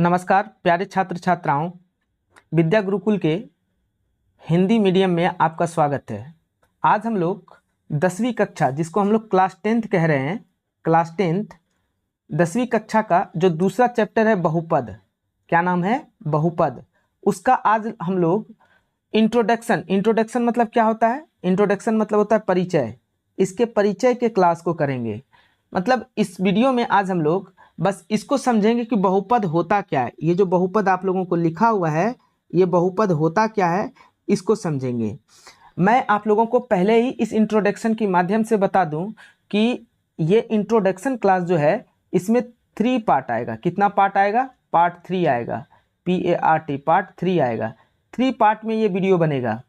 नमस्कार प्यारे छात्र छात्राओं, विद्या गुरुकुल के हिंदी मीडियम में आपका स्वागत है। आज हम लोग 10वीं कक्षा, जिसको हम लोग क्लास 10th कह रहे हैं, क्लास 10th 10वीं कक्षा का जो दूसरा चैप्टर है बहुपद, क्या नाम है? बहुपद। उसका आज हम लोग इंट्रोडक्शन मतलब क्या होता है? इंट्रोडक्शन मतलब होता है परिचय। इसके परिचय के क्लास को करेंगे। मतलब इस वीडियो में आज हम लोग बस इसको समझेंगे कि बहुपद होता क्या है। ये जो बहुपद आप लोगों को लिखा हुआ है, ये बहुपद होता क्या है, इसको समझेंगे। मैं आप लोगों को पहले ही इस इंट्रोडक्शन के माध्यम से बता दूं कि ये इंट्रोडक्शन क्लास जो है, इसमें 3 पार्ट आएगा। कितना पार्ट आएगा? पार्ट 3 आएगा। PART पार्ट 3 आएगा। 3 पार्ट में ये वीडियो बनेगा।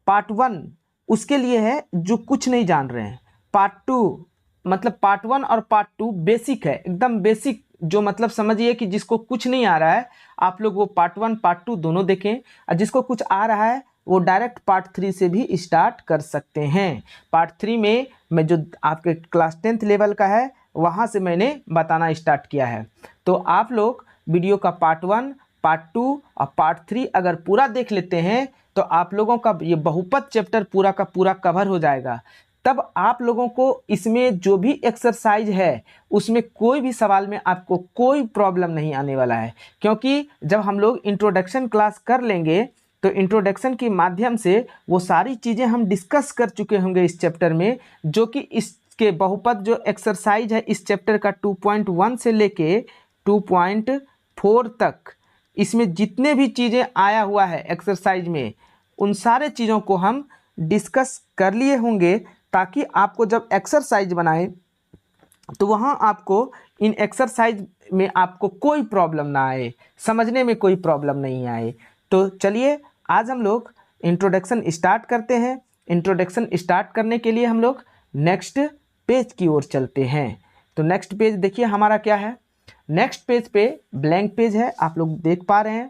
पार्ट 1 उसके लिए है जो कुछ नहीं जान रहे हैं। पार्ट 2 मतलब पार्ट 1 और पार्ट 2 बेसिक है, एकदम बेसिक, जो मतलब समझिए कि जिसको कुछ नहीं आ रहा है आप लोग वो पार्ट 1 पार्ट 2 दोनों देखें, और जिसको कुछ आ रहा है वो डायरेक्ट पार्ट 3 से भी स्टार्ट कर सकते हैं। पार्ट 3 में मैं जो आपके क्लास 10th लेवल का है वहाँ से मैंने बताना स्टार्ट किया है। तो आप लोग वीडियो का पार्ट 1 पार्ट 2 और पार्ट 3 अगर पूरा देख लेते हैं तो आप लोगों का ये बहुपद चैप्टर पूरा का पूरा कवर हो जाएगा। तब आप लोगों को इसमें जो भी एक्सरसाइज है उसमें कोई भी सवाल में आपको कोई प्रॉब्लम नहीं आने वाला है, क्योंकि जब हम लोग इंट्रोडक्शन क्लास कर लेंगे तो इंट्रोडक्शन के माध्यम से वो सारी चीज़ें हम डिस्कस कर चुके होंगे इस चैप्टर में, जो कि इसके बहुपद जो एक्सरसाइज है इस चैप्टर का 2.1 से लेके 2.4 तक, इसमें जितने भी चीज़ें आया हुआ है एक्सरसाइज में, उन सारे चीज़ों को हम डिस्कस कर लिए होंगे, ताकि आपको जब एक्सरसाइज बनाए तो वहाँ आपको इन एक्सरसाइज में आपको कोई प्रॉब्लम ना आए, समझने में कोई प्रॉब्लम नहीं आए। तो चलिए आज हम लोग इंट्रोडक्शन स्टार्ट करते हैं। इंट्रोडक्शन स्टार्ट करने के लिए हम लोग नेक्स्ट पेज की ओर चलते हैं। तो नेक्स्ट पेज देखिए हमारा क्या है। नेक्स्ट पेज पे ब्लैंक पेज है, आप लोग देख पा रहे हैं।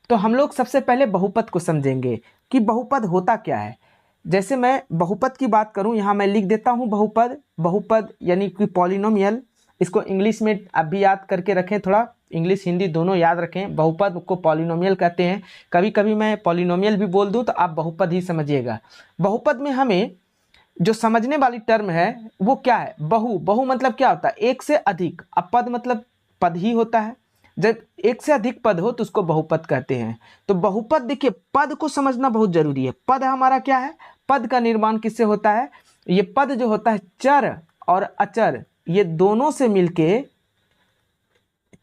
तो हम लोग सबसे पहले बहुपद को समझेंगे कि बहुपद होता क्या है। जैसे मैं बहुपद की बात करूं, यहाँ मैं लिख देता हूं बहुपद। बहुपद यानी कि पॉलिनोमियल, इसको इंग्लिश में आप भी याद करके रखें, थोड़ा इंग्लिश हिंदी दोनों याद रखें। बहुपद को पॉलिनोमियल कहते हैं। कभी कभी मैं पॉलिनोमियल भी बोल दूं तो आप बहुपद ही समझिएगा। बहुपद में हमें जो समझने वाली टर्म है वो क्या है? बहु मतलब क्या होता है? एक से अधिक। अब पद मतलब पद ही होता है। जब एक से अधिक पद हो तो उसको बहुपद कहते हैं। तो बहुपद, देखिए पद को समझना बहुत जरूरी है। पद हमारा क्या है? पद का निर्माण किससे होता है? ये पद जो होता है, चर और अचर, ये दोनों से मिलके,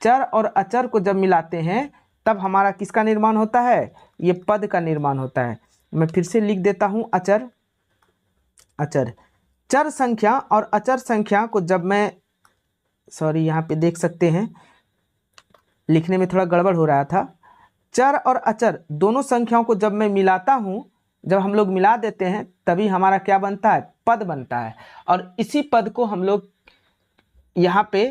चर और अचर को जब मिलाते हैं तब हमारा किसका निर्माण होता है? ये पद का निर्माण होता है। मैं फिर से लिख देता हूं अचर। अचर, चर संख्या और अचर संख्या को जब मैं, सॉरी यहाँ पे देख सकते हैं लिखने में थोड़ा गड़बड़ हो रहा था। चर और अचर दोनों संख्याओं को जब मैं मिलाता हूँ, जब हम लोग मिला देते हैं तभी हमारा क्या बनता है? पद बनता है। और इसी पद को हम लोग यहाँ पे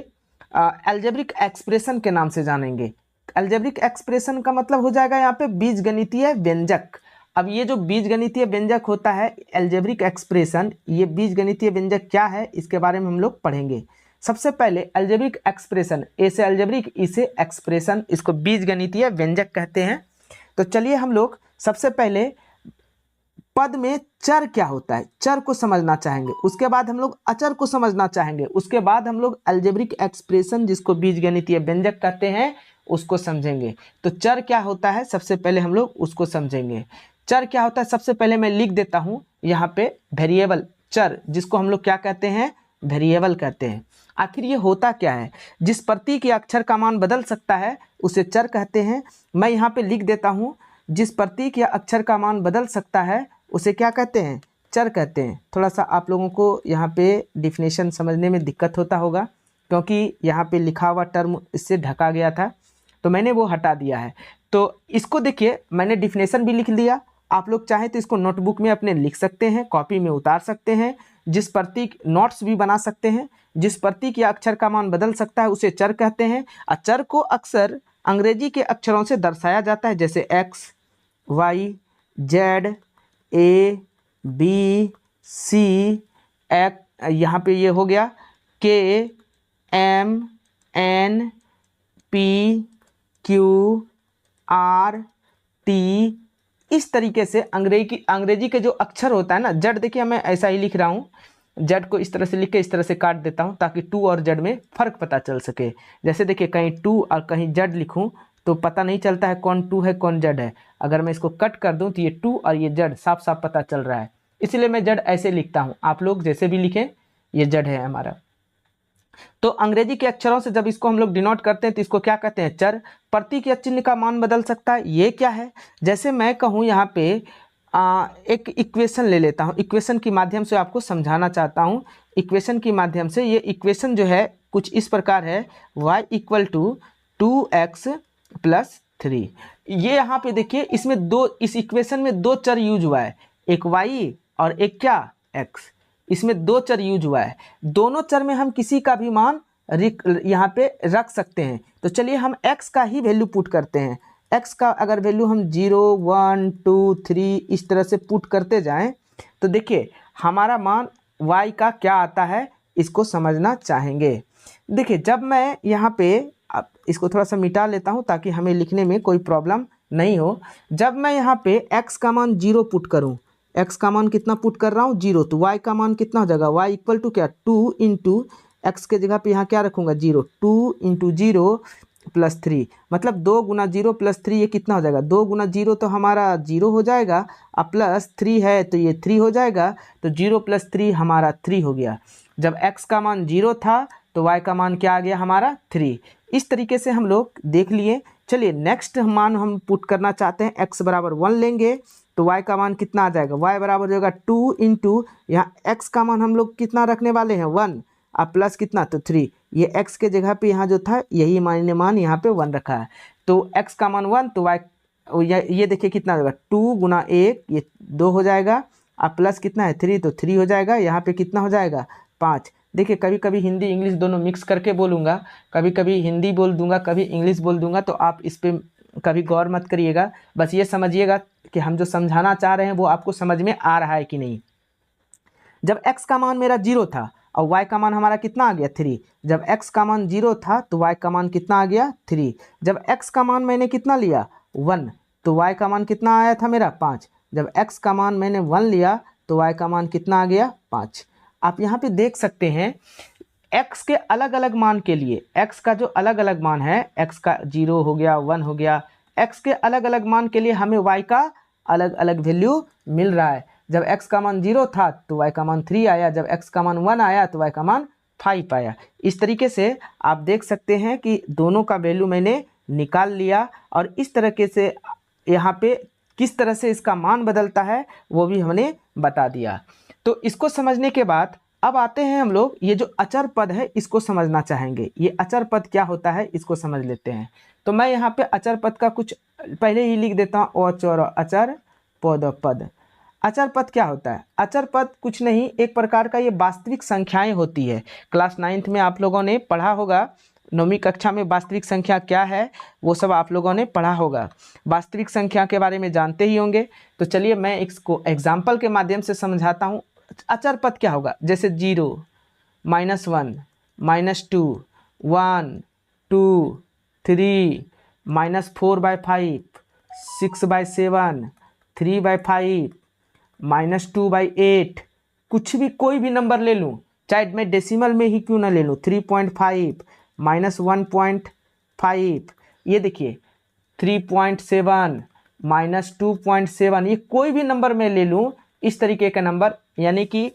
अलजेब्रिक एक्सप्रेशन के नाम से जानेंगे। अलजेब्रिक एक्सप्रेशन का मतलब हो जाएगा यहाँ पे बीजगणितीय व्यंजक। अब ये जो बीजगणितीय व्यंजक होता है अलजेब्रिक एक्सप्रेशन, ये बीजगणितीय व्यंजक क्या है इसके बारे में हम लोग पढ़ेंगे। सबसे पहले अलजेब्रिक एक्सप्रेशन, ए से अलजेब्रिक, ई से एक्सप्रेशन, इसको बीजगणितीय व्यंजक कहते हैं। तो चलिए हम लोग सबसे पहले पद में चर क्या होता है, चर को समझना चाहेंगे। उसके बाद हम लोग अचर को समझना चाहेंगे। उसके बाद हम लोग अलजेब्रिक एक्सप्रेशन, जिसको बीजगणितीय व्यंजक कहते हैं, उसको समझेंगे। तो चर क्या होता है सबसे पहले हम लोग उसको समझेंगे। चर क्या होता है सबसे पहले मैं लिख देता हूं यहाँ पे, वेरिएबल। चर जिसको हम लोग क्या कहते हैं? वेरिएबल कहते हैं। आखिर ये होता क्या है? जिस प्रतीक या अक्षर का मान बदल सकता है उसे चर कहते हैं। मैं यहाँ पे लिख देता हूँ, जिस प्रतीक या अक्षर का मान बदल सकता है उसे क्या कहते हैं? चर कहते हैं। थोड़ा सा आप लोगों को यहाँ पे डिफिनेशन समझने में दिक्कत होता होगा, क्योंकि यहाँ पे लिखा हुआ टर्म इससे ढका गया था तो मैंने वो हटा दिया है। तो इसको देखिए, मैंने डिफिनेशन भी लिख दिया। आप लोग चाहें तो इसको नोटबुक में अपने लिख सकते हैं, कॉपी में उतार सकते हैं। जिस प्रतीक, नोट्स भी बना सकते हैं। जिस प्रतीक या अक्षर का मान बदल सकता है उसे चर कहते हैं। चर को अक्सर अंग्रेजी के अक्षरों से दर्शाया जाता है, जैसे X, Y, Z, A, B, C, एक, यहाँ पे ये हो गया K, M, N, P, Q R T, इस तरीके से अंग्रेजी के जो अक्षर होता है ना, जेड देखिए मैं ऐसा ही लिख रहा हूँ, जेड को इस तरह से लिख के इस तरह से काट देता हूँ ताकि टू और जेड में फ़र्क पता चल सके। जैसे देखिए कहीं टू और कहीं जेड लिखूँ तो पता नहीं चलता है कौन टू है कौन जेड है। अगर मैं इसको कट कर दूँ तो ये टू और ये जेड साफ साफ पता चल रहा है, इसलिए मैं जेड ऐसे लिखता हूँ। आप लोग जैसे भी लिखें, ये जेड है हमारा। तो अंग्रेजी के अक्षरों से जब इसको हम लोग डिनोट करते हैं तो इसको क्या कहते हैं? चर। प्रतीक या चिन्ह का मान बदल सकता है, ये क्या है? जैसे मैं कहूँ यहाँ पे एक इक्वेशन ले लेता हूँ, इक्वेशन के माध्यम से आपको समझाना चाहता हूँ। इक्वेशन के माध्यम से, ये इक्वेशन जो है कुछ इस प्रकार है, y equal to 2x plus 3। ये यहाँ पे देखिए इसमें दो, इस इक्वेशन में दो चर यूज हुआ है, एक y और एक क्या x। इसमें दो चर यूज हुआ है, दोनों चर में हम किसी का भी मान यहाँ पे रख सकते हैं। तो चलिए हम x का ही वैल्यू पुट करते हैं। x का अगर वैल्यू हम 0 1 2 3 इस तरह से पुट करते जाएं तो देखिए हमारा मान y का क्या आता है, इसको समझना चाहेंगे। देखिए जब मैं यहाँ पे, अब इसको थोड़ा सा मिटा लेता हूँ ताकि हमें लिखने में कोई प्रॉब्लम नहीं हो। जब मैं यहाँ पे x का मान 0 पुट करूँ, x का मान कितना पुट कर रहा हूँ 0, तो y का मान कितना हो जाएगा, y इक्वल टू क्या 2 इंटू एक्स के जगह पे यहाँ क्या रखूँगा 0, 2 इंटू 0 प्लस 3, मतलब 2 गुना 0 प्लस 3, ये कितना हो जाएगा 2 गुना 0 तो हमारा 0 हो जाएगा, अब प्लस 3 है तो ये 3 हो जाएगा, तो 0 प्लस 3 हमारा 3 हो गया। जब x का मान 0 था तो y का मान क्या आ गया हमारा 3। इस तरीके से हम लोग देख लिए। चलिए नेक्स्ट मान हम पुट करना चाहते हैं, x बराबर 1 लेंगे तो y का मान कितना आ जाएगा, y बराबर हो जाएगा 2 इंटू, यहाँ x का मान हम लोग कितना रखने वाले हैं 1, अब प्लस कितना तो 3, ये x के जगह पे यहाँ जो था यही मान यहाँ पे 1 रखा है, तो x का मान 1 तो y ये देखिए कितना होगा 2 गुना 1 ये 2 हो जाएगा, अब प्लस कितना है 3 तो 3 हो जाएगा, यहाँ पे कितना हो जाएगा 5। देखिए कभी कभी हिंदी इंग्लिश दोनों मिक्स करके बोलूँगा, कभी कभी हिंदी बोल दूंगा कभी इंग्लिश बोल दूंगा, तो आप इस पर कभी गौर मत करिएगा, बस ये समझिएगा कि हम जो समझाना चाह रहे हैं वो आपको समझ में आ रहा है कि नहीं। जब x का मान मेरा 0 था और y का मान हमारा कितना आ गया 3, जब x का मान 0 था तो y का मान कितना आ गया 3, जब x का मान मैंने कितना लिया 1 तो y का मान कितना आया था मेरा 5, जब x का मान मैंने 1 लिया तो y का मान कितना आ गया 5। आप यहाँ पे देख सकते हैं x के अलग अलग मान के लिए, x का जो अलग अलग मान है, x का 0 हो गया 1 हो गया, x के अलग अलग मान के लिए हमें y का अलग अलग वैल्यू मिल रहा है। जब x का मान 0 था तो y का मान 3 आया, जब x का मान 1 आया तो y का मान 5 आया। इस तरीके से आप देख सकते हैं कि दोनों का वैल्यू मैंने निकाल लिया, और इस तरीके से यहाँ पे किस तरह से इसका मान बदलता है वो भी हमने बता दिया। तो इसको समझने के बाद अब आते हैं हम लोग, ये जो अचर पद है इसको समझना चाहेंगे। ये अचर पद क्या होता है इसको समझ लेते हैं। तो मैं यहाँ पे अचर पद का कुछ पहले ही लिख देता हूँ, अचर अचर पद पद। अचर पद क्या होता है? अचर पद कुछ नहीं, एक प्रकार का ये वास्तविक संख्याएं होती है। क्लास 9th में आप लोगों ने पढ़ा होगा, 9वीं कक्षा में वास्तविक संख्या क्या है वो सब आप लोगों ने पढ़ा होगा, वास्तविक संख्या के बारे में जानते ही होंगे। तो चलिए मैं इसको एग्जाम्पल के माध्यम से समझाता हूँ। अचर पद क्या होगा, जैसे 0 -1 -2 1 2 3 -4/5 6/7 3/5 -2/8, कुछ भी कोई भी नंबर ले लूँ, चाहे मैं डेसिमल में ही क्यों ना ले लूँ, 3.5 -1.5, ये देखिए 3.7 -2.7, ये कोई भी नंबर मैं ले लूँ, इस तरीके का नंबर, यानी कि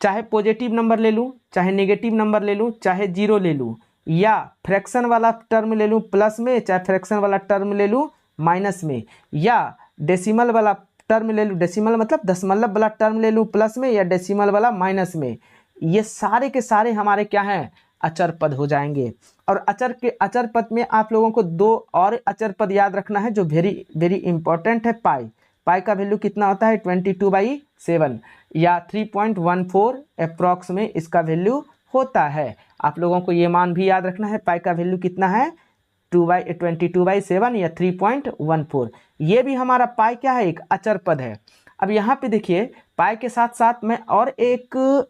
चाहे पॉजिटिव नंबर ले लूँ, चाहे नेगेटिव नंबर ले लूँ, चाहे 0 ले लूँ, या फ्रैक्शन वाला टर्म ले लूँ प्लस में, चाहे फ्रैक्शन वाला टर्म ले लूँ माइनस में, या डेसिमल वाला टर्म ले लूँ, डेसिमल मतलब दशमलव वाला टर्म ले लूँ प्लस में, या डेसिमल वाला माइनस में, ये सारे के सारे हमारे क्या हैं, अचर पद हो जाएंगे। और अचर पद में आप लोगों को दो और अचर पद याद रखना है जो वेरी वेरी इंपॉर्टेंट है। पाई का वैल्यू कितना होता है 22/7 या 3.14 अप्रॉक्स में इसका वैल्यू होता है। आप लोगों को ये मान भी याद रखना है, पाई का वैल्यू कितना है 22/7 या 3.14। ये भी हमारा पाई क्या है, एक अचर पद है। अब यहाँ पे देखिए पाई के साथ साथ में और एक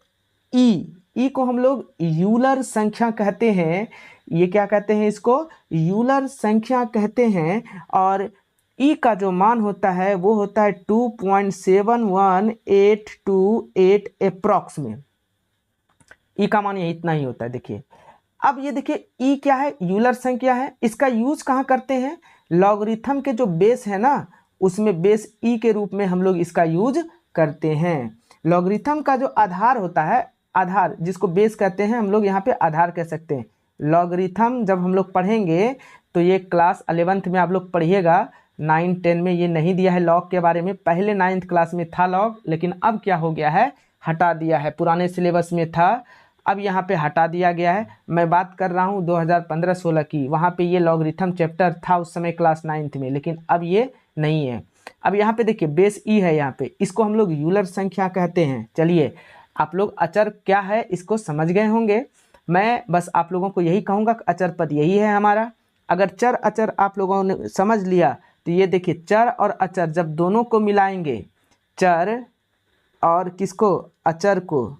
ई को हम लोग यूलर संख्या कहते हैं। ये क्या कहते हैं, इसको यूलर संख्या कहते हैं। और ई का जो मान होता है वो होता है 2.7182 अप्रॉक्स में। ई का मान ये इतना ही होता है। देखिए अब ये देखिए ई क्या है, यूलर संख्या है। इसका यूज कहाँ करते हैं, लॉगरिथम के जो बेस है ना उसमें बेस ई के रूप में हम लोग इसका यूज करते हैं। लॉगरिथम का जो आधार होता है, आधार जिसको बेस कहते हैं, हम लोग यहाँ पे आधार कह सकते हैं। लॉगरिथम जब हम लोग पढ़ेंगे तो ये क्लास 11th में आप लोग पढ़िएगा, 9 10 में ये नहीं दिया है लॉग के बारे में। पहले 9th क्लास में था लॉग, लेकिन अब क्या हो गया है, हटा दिया है। पुराने सिलेबस में था, अब यहाँ पे हटा दिया गया है। मैं बात कर रहा हूँ 2015-16 की, वहाँ पे ये लॉगरिथम चैप्टर था उस समय क्लास 9th में, लेकिन अब ये नहीं है। अब यहाँ पे देखिए बेस ई है, यहाँ पे इसको हम लोग यूलर संख्या कहते हैं। चलिए आप लोग अचर क्या है इसको समझ गए होंगे। मैं बस आप लोगों को यही कहूँगा कि अचर पद यही है हमारा। अगर चर अचर आप लोगों ने समझ लिया तो ये देखिए चर और अचर जब दोनों को मिलाएंगे, चर और किसको, अचर को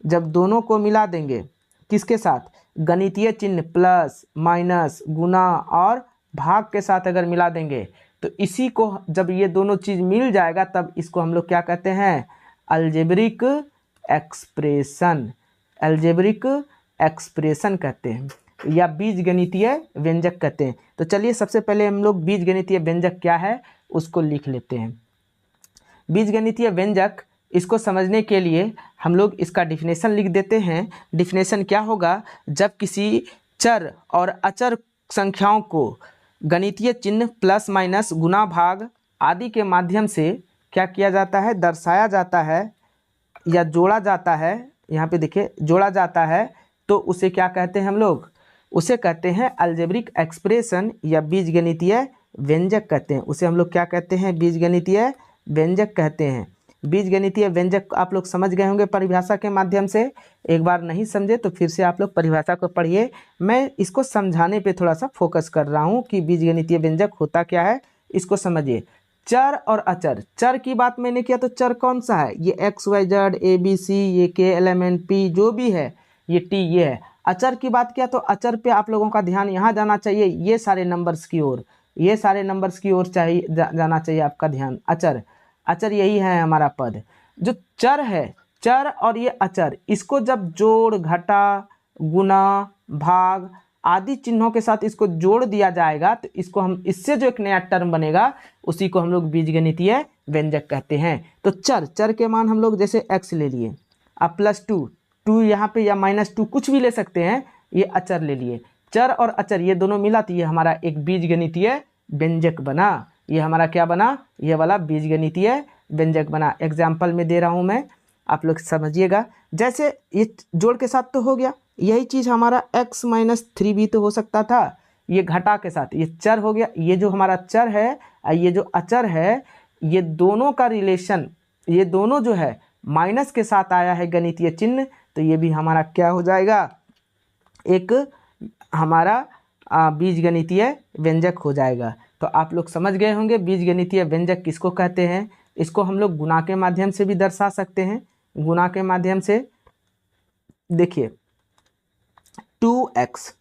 जब दोनों को मिला देंगे किसके साथ, गणितीय चिन्ह प्लस माइनस गुना और भाग के साथ अगर मिला देंगे तो इसी को जब ये दोनों चीज़ मिल जाएगा तब इसको हम लोग क्या कहते हैं, अलजेब्रिक एक्सप्रेशन। अलजेब्रिक एक्सप्रेशन कहते हैं या बीजगणितीय व्यंजक कहते हैं। तो चलिए सबसे पहले हम लोग बीजगणितीय व्यंजक क्या है उसको लिख लेते हैं। बीजगणितीय व्यंजक, इसको समझने के लिए हम लोग इसका डिफिनेशन लिख देते हैं। डिफिनेशन क्या होगा, जब किसी चर और अचर संख्याओं को गणितीय चिन्ह प्लस माइनस गुना भाग आदि के माध्यम से क्या किया जाता है, दर्शाया जाता है या जोड़ा जाता है। यहाँ पे देखिए जोड़ा जाता है तो उसे क्या कहते हैं हम लोग, उसे कहते हैं अलजेब्रिक एक्सप्रेशन या बीजगणितीय व्यंजक कहते हैं। उसे हम लोग क्या कहते हैं, बीजगणितीय व्यंजक कहते हैं। बीजगणितीय व्यंजक आप लोग समझ गए होंगे परिभाषा के माध्यम से। एक बार नहीं समझे तो फिर से आप लोग परिभाषा को पढ़िए। मैं इसको समझाने पे थोड़ा सा फोकस कर रहा हूँ कि बीजगणितीय व्यंजक होता क्या है, इसको समझिए। चर और अचर, चर की बात मैंने किया तो चर कौन सा है, ये X Y Z A B C, ये K L M N P जो भी है, ये टी ये है। अचर की बात किया तो अचर पे आप लोगों का ध्यान यहाँ जाना चाहिए, ये सारे नंबर्स की ओर, ये सारे नंबर्स की ओर चाहिए जाना चाहिए आपका ध्यान। अचर, अचर यही है हमारा पद। जो चर है, चर और ये अचर, इसको जब जोड़ घटा गुना भाग आदि चिन्हों के साथ इसको जोड़ दिया जाएगा तो इसको हम, इससे जो एक नया टर्म बनेगा उसी को हम लोग बीजगणितीय व्यंजक कहते हैं। तो चर, चर के मान हम लोग जैसे x ले लिए, अब +2, 2 यहाँ पे या -2 कुछ भी ले सकते हैं, ये अचर ले लिए। चर और अचर ये दोनों मिला तो ये हमारा एक बीजगणितीय व्यंजक बना। ये हमारा क्या बना, ये वाला बीजगणितीय व्यंजक बना। एग्जाम्पल में दे रहा हूँ मैं, आप लोग समझिएगा। जैसे ये जोड़ के साथ तो हो गया, यही चीज़ हमारा x - 3 भी तो हो सकता था। ये घटा के साथ ये चर हो गया, ये जो हमारा चर है और ये जो अचर है, ये दोनों का रिलेशन, ये दोनों जो है माइनस के साथ आया है गणितीय चिन्ह, तो ये भी हमारा क्या हो जाएगा, एक हमारा बीजगणितीय व्यंजक हो जाएगा। तो आप लोग समझ गए होंगे बीजगणितीय व्यंजक किसको कहते हैं। इसको हम लोग गुणा के माध्यम से भी दर्शा सकते हैं। गुणा के माध्यम से देखिए 2x,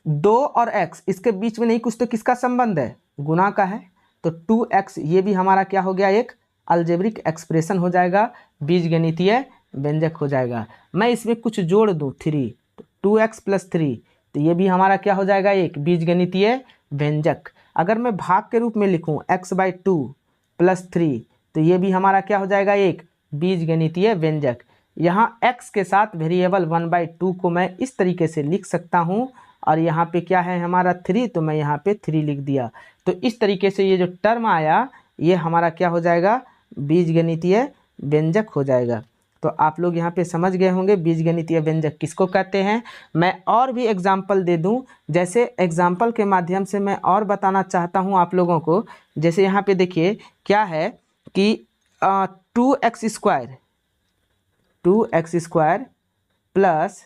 2 और x इसके बीच में नहीं कुछ तो किसका संबंध है, गुणा का है। तो 2x ये भी हमारा क्या हो गया, एक अलजेब्रिक एक्सप्रेशन हो जाएगा, बीजगणितीय व्यंजक हो जाएगा। मैं इसमें कुछ जोड़ दूं 3, तो 2x + 3, तो ये भी हमारा क्या हो जाएगा, एक बीजगणितीय व्यंजक। अगर मैं भाग के रूप में लिखूं x/2 + 3, तो ये भी हमारा क्या हो जाएगा, एक बीजगणितीय व्यंजक। यहाँ x के साथ वेरिएबल 1/2 को मैं इस तरीके से लिख सकता हूँ, और यहाँ पे क्या है हमारा 3, तो मैं यहाँ पे 3 लिख दिया। तो इस तरीके से ये जो टर्म आया ये हमारा क्या हो जाएगा, बीजगणितीय व्यंजक हो जाएगा। तो आप लोग यहाँ पे समझ गए होंगे बीजगणितीय व्यंजक किसको कहते हैं। मैं और भी एग्जाम्पल दे दूँ, जैसे एग्जाम्पल के माध्यम से मैं और बताना चाहता हूँ आप लोगों को। जैसे यहाँ पे देखिए क्या है कि 2x² प्लस,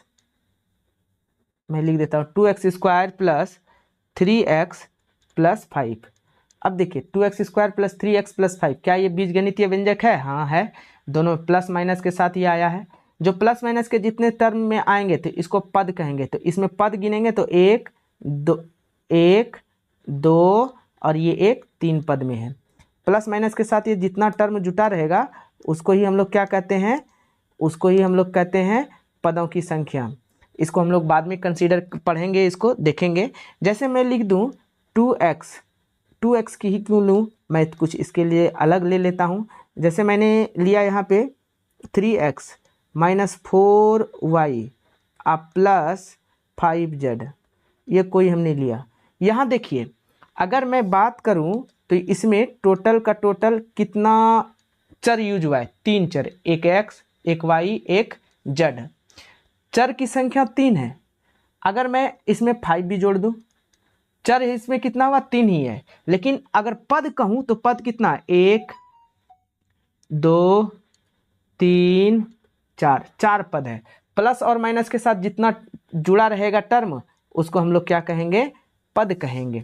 मैं लिख देता हूँ 2x² + 3x + 5। अब देखिए 2x² + 3x + 5, क्या ये बीजगणितीय व्यंजक है, हाँ है। दोनों प्लस माइनस के साथ ही आया है। जो प्लस माइनस के जितने टर्म में आएंगे तो इसको पद कहेंगे। तो इसमें पद गिनेंगे तो 1 2 1 2 और ये एक 3 पद में है। प्लस माइनस के साथ ये जितना टर्म जुटा रहेगा उसको ही हम लोग क्या कहते हैं, उसको ही हम लोग कहते हैं पदों की संख्या। इसको हम लोग बाद में कंसीडर पढ़ेंगे, इसको देखेंगे। जैसे मैं लिख दूं 2x की ही क्यों लूँ, मैं कुछ इसके लिए अलग ले लेता हूँ। जैसे मैंने लिया यहाँ पे 3x माइनस 4y आप प्लस 5z, ये कोई हमने लिया। यहाँ देखिए अगर मैं बात करूँ तो इसमें टोटल का टोटल कितना चर यूज हुआ है, 3 चर, एक x एक y एक z। चर की संख्या 3 है। अगर मैं इसमें 5 भी जोड़ दूं, चर इसमें कितना हुआ, 3 ही है। लेकिन अगर पद कहूं तो पद कितना है, 1 2 3 4, 4 पद है। प्लस और माइनस के साथ जितना जुड़ा रहेगा टर्म उसको हम लोग क्या कहेंगे, पद कहेंगे।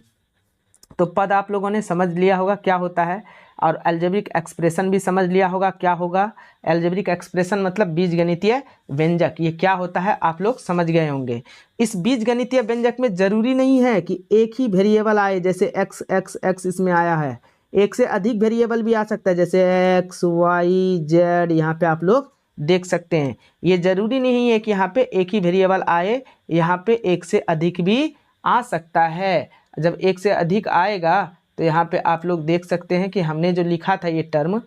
तो पद आप लोगों ने समझ लिया होगा क्या होता है, और अलजेब्रिक एक्सप्रेशन भी समझ लिया होगा क्या होगा। अलजेब्रिक एक्सप्रेशन मतलब बीजगणितीय व्यंजक, ये क्या होता है आप लोग समझ गए होंगे। इस बीजगणितीय व्यंजक में जरूरी नहीं है कि एक ही वेरिएबल आए, जैसे x x x इसमें आया है, एक से अधिक वेरिएबल भी आ सकता है, जैसे x y z यहाँ पे आप लोग देख सकते हैं। ये जरूरी नहीं है कि यहाँ पे एक ही वेरिएबल आए, यहाँ पे एक से अधिक भी आ सकता है। जब एक से अधिक आएगा तो यहाँ पे आप लोग देख सकते हैं कि हमने जो लिखा था ये टर्म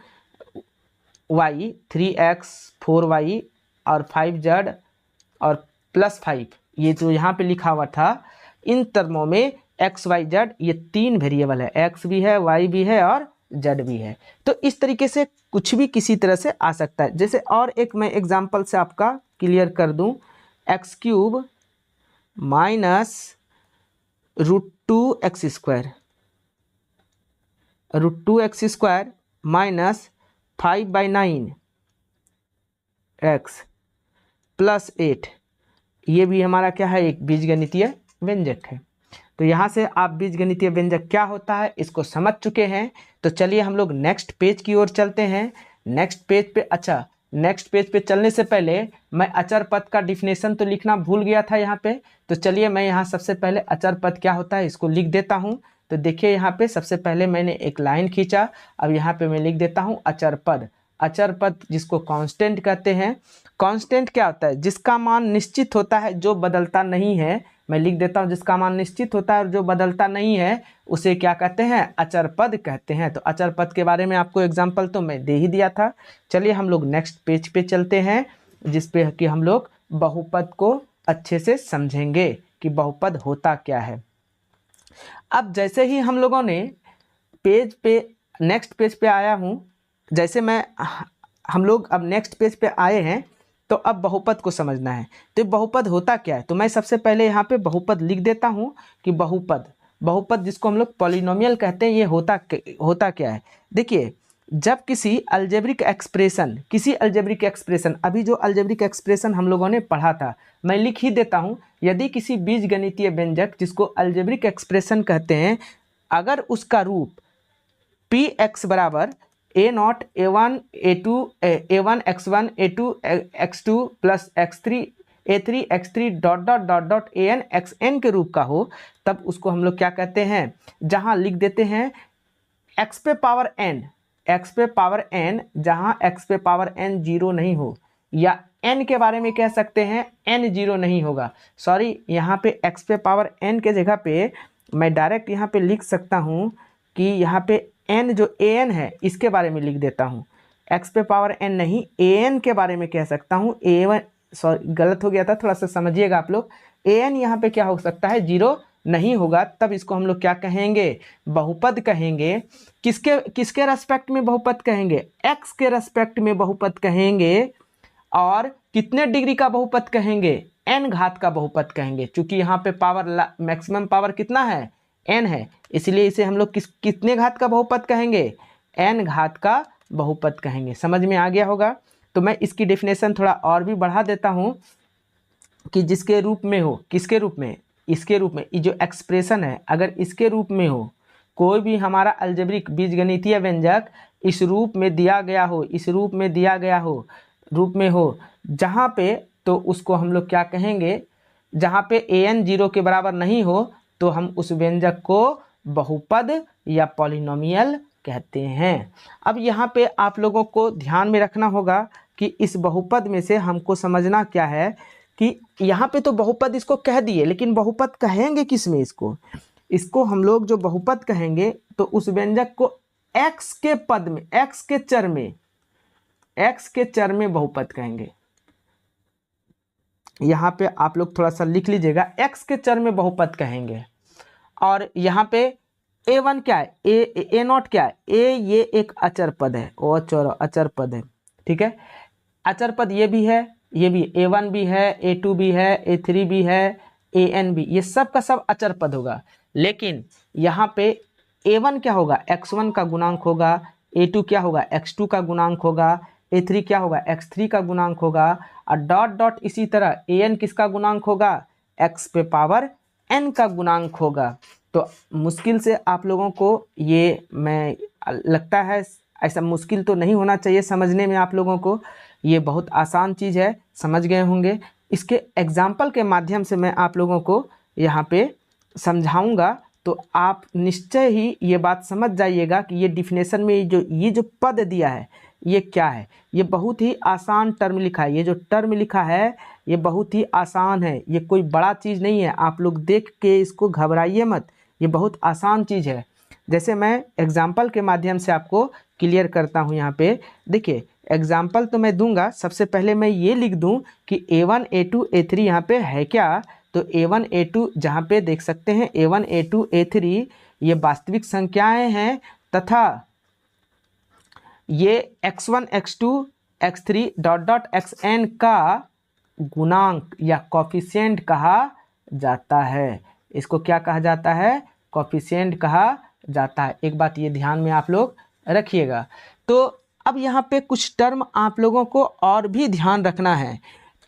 y 3x 4y और 5z और प्लस 5, ये जो यहाँ पे लिखा हुआ था, इन टर्मों में x y z ये 3 वेरिएबल है, x भी है y भी है और z भी है। तो इस तरीके से कुछ भी किसी तरह से आ सकता है। जैसे और एक मैं एग्जांपल से आपका क्लियर कर दूं, x³ minus √2x² √2x² minus 5/9 x plus 8, ये भी हमारा क्या है, एक बीजगणितीय व्यंजक है। तो यहाँ से आप बीजगणितीय व्यंजक क्या होता है इसको समझ चुके हैं। तो चलिए हम लोग नेक्स्ट पेज की ओर चलते हैं। नेक्स्ट पेज पे, अच्छा नेक्स्ट पेज पे चलने से पहले मैं अचर पद का डिफिनेशन तो लिखना भूल गया था यहाँ पे। तो चलिए मैं यहाँ सबसे पहले अचर पद क्या होता है इसको लिख देता हूँ। तो देखिए यहाँ पे सबसे पहले मैंने एक लाइन खींचा, अब यहाँ पे मैं लिख देता हूँ अचर पद। अचर पद जिसको कांस्टेंट कहते हैं। कांस्टेंट क्या होता है, जिसका मान निश्चित होता है जो बदलता नहीं है। मैं लिख देता हूँ जिसका मान निश्चित होता है और जो बदलता नहीं है उसे क्या कहते हैं, अचर पद कहते हैं। तो अचर पद के बारे में आपको एग्जाम्पल तो मैं दे ही दिया था। चलिए हम लोग नेक्स्ट पेज पे चलते हैं, जिस पे कि हम लोग बहुपद को अच्छे से समझेंगे कि बहुपद होता क्या है। अब जैसे ही हम लोगों ने पेज पे नेक्स्ट पेज पे आया हूँ, जैसे मैं हम लोग अब नेक्स्ट पेज पे आए हैं, तो अब बहुपद को समझना है। तो बहुपद होता क्या है, तो मैं सबसे पहले यहाँ पे बहुपद लिख देता हूँ कि बहुपद जिसको हम लोग पॉलिनोमियल कहते हैं, ये होता क्या है। देखिए जब किसी अलजेब्रिक एक्सप्रेशन अभी जो अलजेब्रिक एक्सप्रेशन हम लोगों ने पढ़ा था, मैं लिख ही देता हूँ। यदि किसी बीजगणितीय व्यंजक जिसको अलजेब्रिक एक्सप्रेशन कहते हैं, अगर उसका रूप px बराबर a0 a1 a2 a1 x1 a2 x2 plus x3 a3 x3 dot dot dot dot an xn के रूप का हो, तब उसको हम लोग क्या कहते हैं, जहां लिख देते हैं x पे पावर n, जहां x पे पावर n 0 नहीं हो, या n के बारे में कह सकते हैं n 0 नहीं होगा। सॉरी, यहाँ पे x पे पावर n के जगह पे मैं डायरेक्ट यहाँ पे लिख सकता हूँ कि यहाँ पे n जो an है इसके बारे में लिख देता हूँ। x पे पावर n नहीं, an के बारे में कह सकता हूँ। a1, सॉरी गलत हो गया था, थोड़ा सा समझिएगा आप लोग। an यहाँ पे क्या हो सकता है, 0 नहीं होगा, तब इसको हम लोग क्या कहेंगे, बहुपद कहेंगे। किसके रेस्पेक्ट में बहुपद कहेंगे, x के रेस्पेक्ट में बहुपद कहेंगे। और कितने डिग्री का बहुपद कहेंगे, n घात का बहुपद कहेंगे। चूंकि यहाँ पे पावर मैक्सिमम पावर कितना है, n है, इसलिए इसे हम लोग कितने घात का बहुपद कहेंगे, n घात का बहुपद कहेंगे। समझ में आ गया होगा। तो मैं इसकी डेफिनेशन थोड़ा और भी बढ़ा देता हूँ कि जिसके रूप में हो, किसके रूप में, इसके रूप में, ये जो एक्सप्रेशन है अगर इसके रूप में हो, कोई भी हमारा अलजेब्रिक बीजगणितीय व्यंजक इस रूप में दिया गया हो, रूप में हो जहाँ पे, तो उसको हम लोग क्या कहेंगे, जहाँ पे an 0 के बराबर नहीं हो तो हम उस व्यंजक को बहुपद या पॉलिनोमियल कहते हैं। अब यहाँ पे आप लोगों को ध्यान में रखना होगा कि इस बहुपद में से हमको समझना क्या है कि यहाँ पे तो बहुपद इसको कह दिए, लेकिन बहुपद कहेंगे किस में इसको, इसको हम लोग जो बहुपद कहेंगे तो उस व्यंजक को x के पद में, x के चर में, x के चर में बहुपद कहेंगे। यहाँ पे आप लोग थोड़ा सा लिख लीजिएगा, x के चर में बहुपद कहेंगे। और यहाँ पे a1 क्या है, a नॉट क्या है, a ये एक अचर पद है, ओ अचर पद है, ठीक है। अचर पद ये भी है, ये भी a1 भी है, a2 भी है, a3 भी है, an भी, ये सब का सब अचर पद होगा। लेकिन यहाँ पे a1 क्या होगा, x1 का गुणांक होगा, a2 क्या होगा, x2 का गुणांक होगा, a3 क्या होगा, x3 का गुणांक होगा, और डॉट डॉट इसी तरह an किसका गुणांक होगा, x पे पावर n का गुणांक होगा। तो मुश्किल से आप लोगों को ये मैं लगता है ऐसा मुश्किल तो नहीं होना चाहिए समझने में, आप लोगों को ये बहुत आसान चीज़ है, समझ गए होंगे। इसके एग्जाम्पल के माध्यम से मैं आप लोगों को यहाँ पे समझाऊंगा, तो आप निश्चय ही ये बात समझ जाइएगा कि ये डिफिनेशन में ये जो पद दिया है ये क्या है। ये बहुत ही आसान टर्म लिखा है, ये जो टर्म लिखा है ये बहुत ही आसान है, ये कोई बड़ा चीज़ नहीं है। आप लोग देख के इसको घबराइए मत, ये बहुत आसान चीज़ है। जैसे मैं एग्जाम्पल के माध्यम से आपको क्लियर करता हूँ। यहाँ पे देखिए एग्जाम्पल तो मैं दूंगा, सबसे पहले मैं ये लिख दूं कि a1 a2 a3 यहाँ पे है क्या, तो a1 a2 जहाँ पे देख सकते हैं a1 a2 a3 ये वास्तविक संख्याएं हैं, तथा ये x1 x2 x3 dot dot xn का गुणांक या कॉफिशिएंट कहा जाता है। इसको क्या कहा जाता है, कॉफिशिएंट कहा जाता है। एक बात ये ध्यान में आप लोग रखिएगा। तो अब यहाँ पे कुछ टर्म आप लोगों को और भी ध्यान रखना है।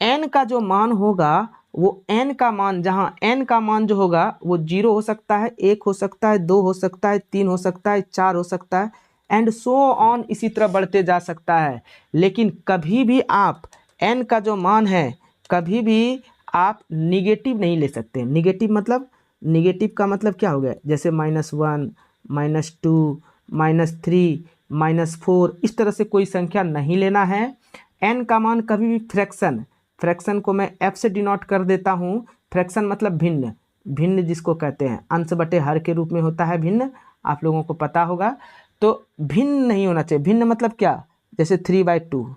n का जो मान होगा वो n का मान, जहाँ n का मान जो होगा वो 0 हो सकता है, 1 हो सकता है, 2 हो सकता है, 3 हो सकता है, 4 हो सकता है, एंड सो ऑन, इसी तरह बढ़ते जा सकता है। लेकिन कभी भी आप n का जो मान है कभी भी आप निगेटिव नहीं ले सकते। निगेटिव मतलब, निगेटिव का मतलब क्या हो गया, जैसे -1 -2 -3 -4, इस तरह से कोई संख्या नहीं लेना है। n का मान कभी भी फ्रैक्शन, फ्रैक्शन को मैं f से डिनोट कर देता हूँ। फ्रैक्शन मतलब भिन्न, भिन्न जिसको कहते हैं, अंश बटे हर के रूप में होता है भिन्न, आप लोगों को पता होगा। तो भिन्न नहीं होना चाहिए। भिन्न मतलब क्या, जैसे 3/2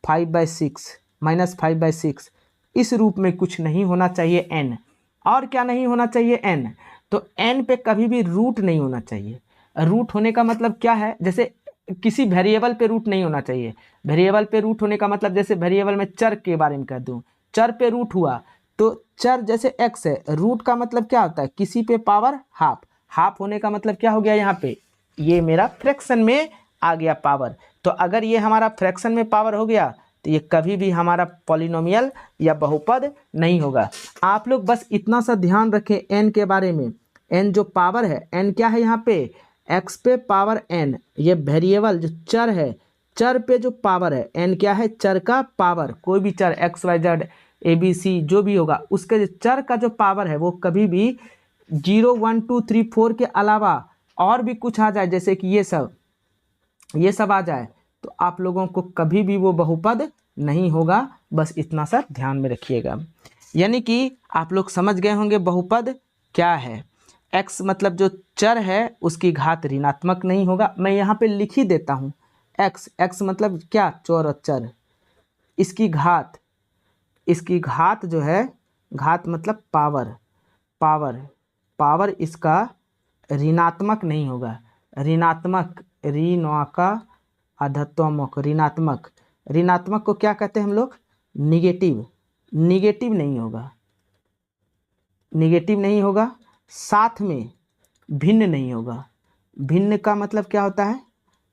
5/6 -5/6, इस रूप में कुछ नहीं होना चाहिए n। और क्या नहीं होना चाहिए, n, तो n पे कभी भी रूट नहीं होना चाहिए। रूट होने का मतलब क्या है, जैसे किसी वेरिएबल पे रूट नहीं होना चाहिए। वेरिएबल पे रूट होने का मतलब, जैसे वेरिएबल में चर के बारे में कह दूं, चर पे रूट हुआ, तो चर जैसे x है, रूट का मतलब क्या होता है, किसी पे पावर हाफ। हाफ होने का मतलब क्या हो गया, यहाँ पे ये मेरा फ्रैक्शन में आ गया पावर। तो अगर ये हमारा फ्रैक्शन में पावर हो गया तो ये कभी भी हमारा पॉलिनोमियल या बहुपद नहीं होगा। आप लोग बस इतना सा ध्यान रखें n के बारे में। n जो पावर है, n क्या है यहाँ पे, x पे पावर n, ये वेरिएबल जो चर है, चर पे जो पावर है n क्या है, चर का पावर। कोई भी चर x y z a b c जो भी होगा, उसके जो चर का जो पावर है वो कभी भी 0 1 2 3 4 के अलावा और भी कुछ आ जाए, जैसे कि ये सब आ जाए, तो आप लोगों को कभी भी वो बहुपद नहीं होगा। बस इतना सा ध्यान में रखिएगा। यानी कि आप लोग समझ गए होंगे बहुपद क्या है। x मतलब जो चर है उसकी घात ऋणात्मक नहीं होगा। मैं यहाँ पे लिख ही देता हूँ, x मतलब क्या, चर, इसकी घात जो है, घात मतलब पावर इसका ऋणात्मक नहीं होगा। ऋणात्मक, ऋणका अधत्वमक, ऋणात्मक को क्या कहते हैं हम लोग, निगेटिव नहीं होगा, निगेटिव नहीं होगा। साथ में भिन्न नहीं होगा। भिन्न का मतलब क्या होता है,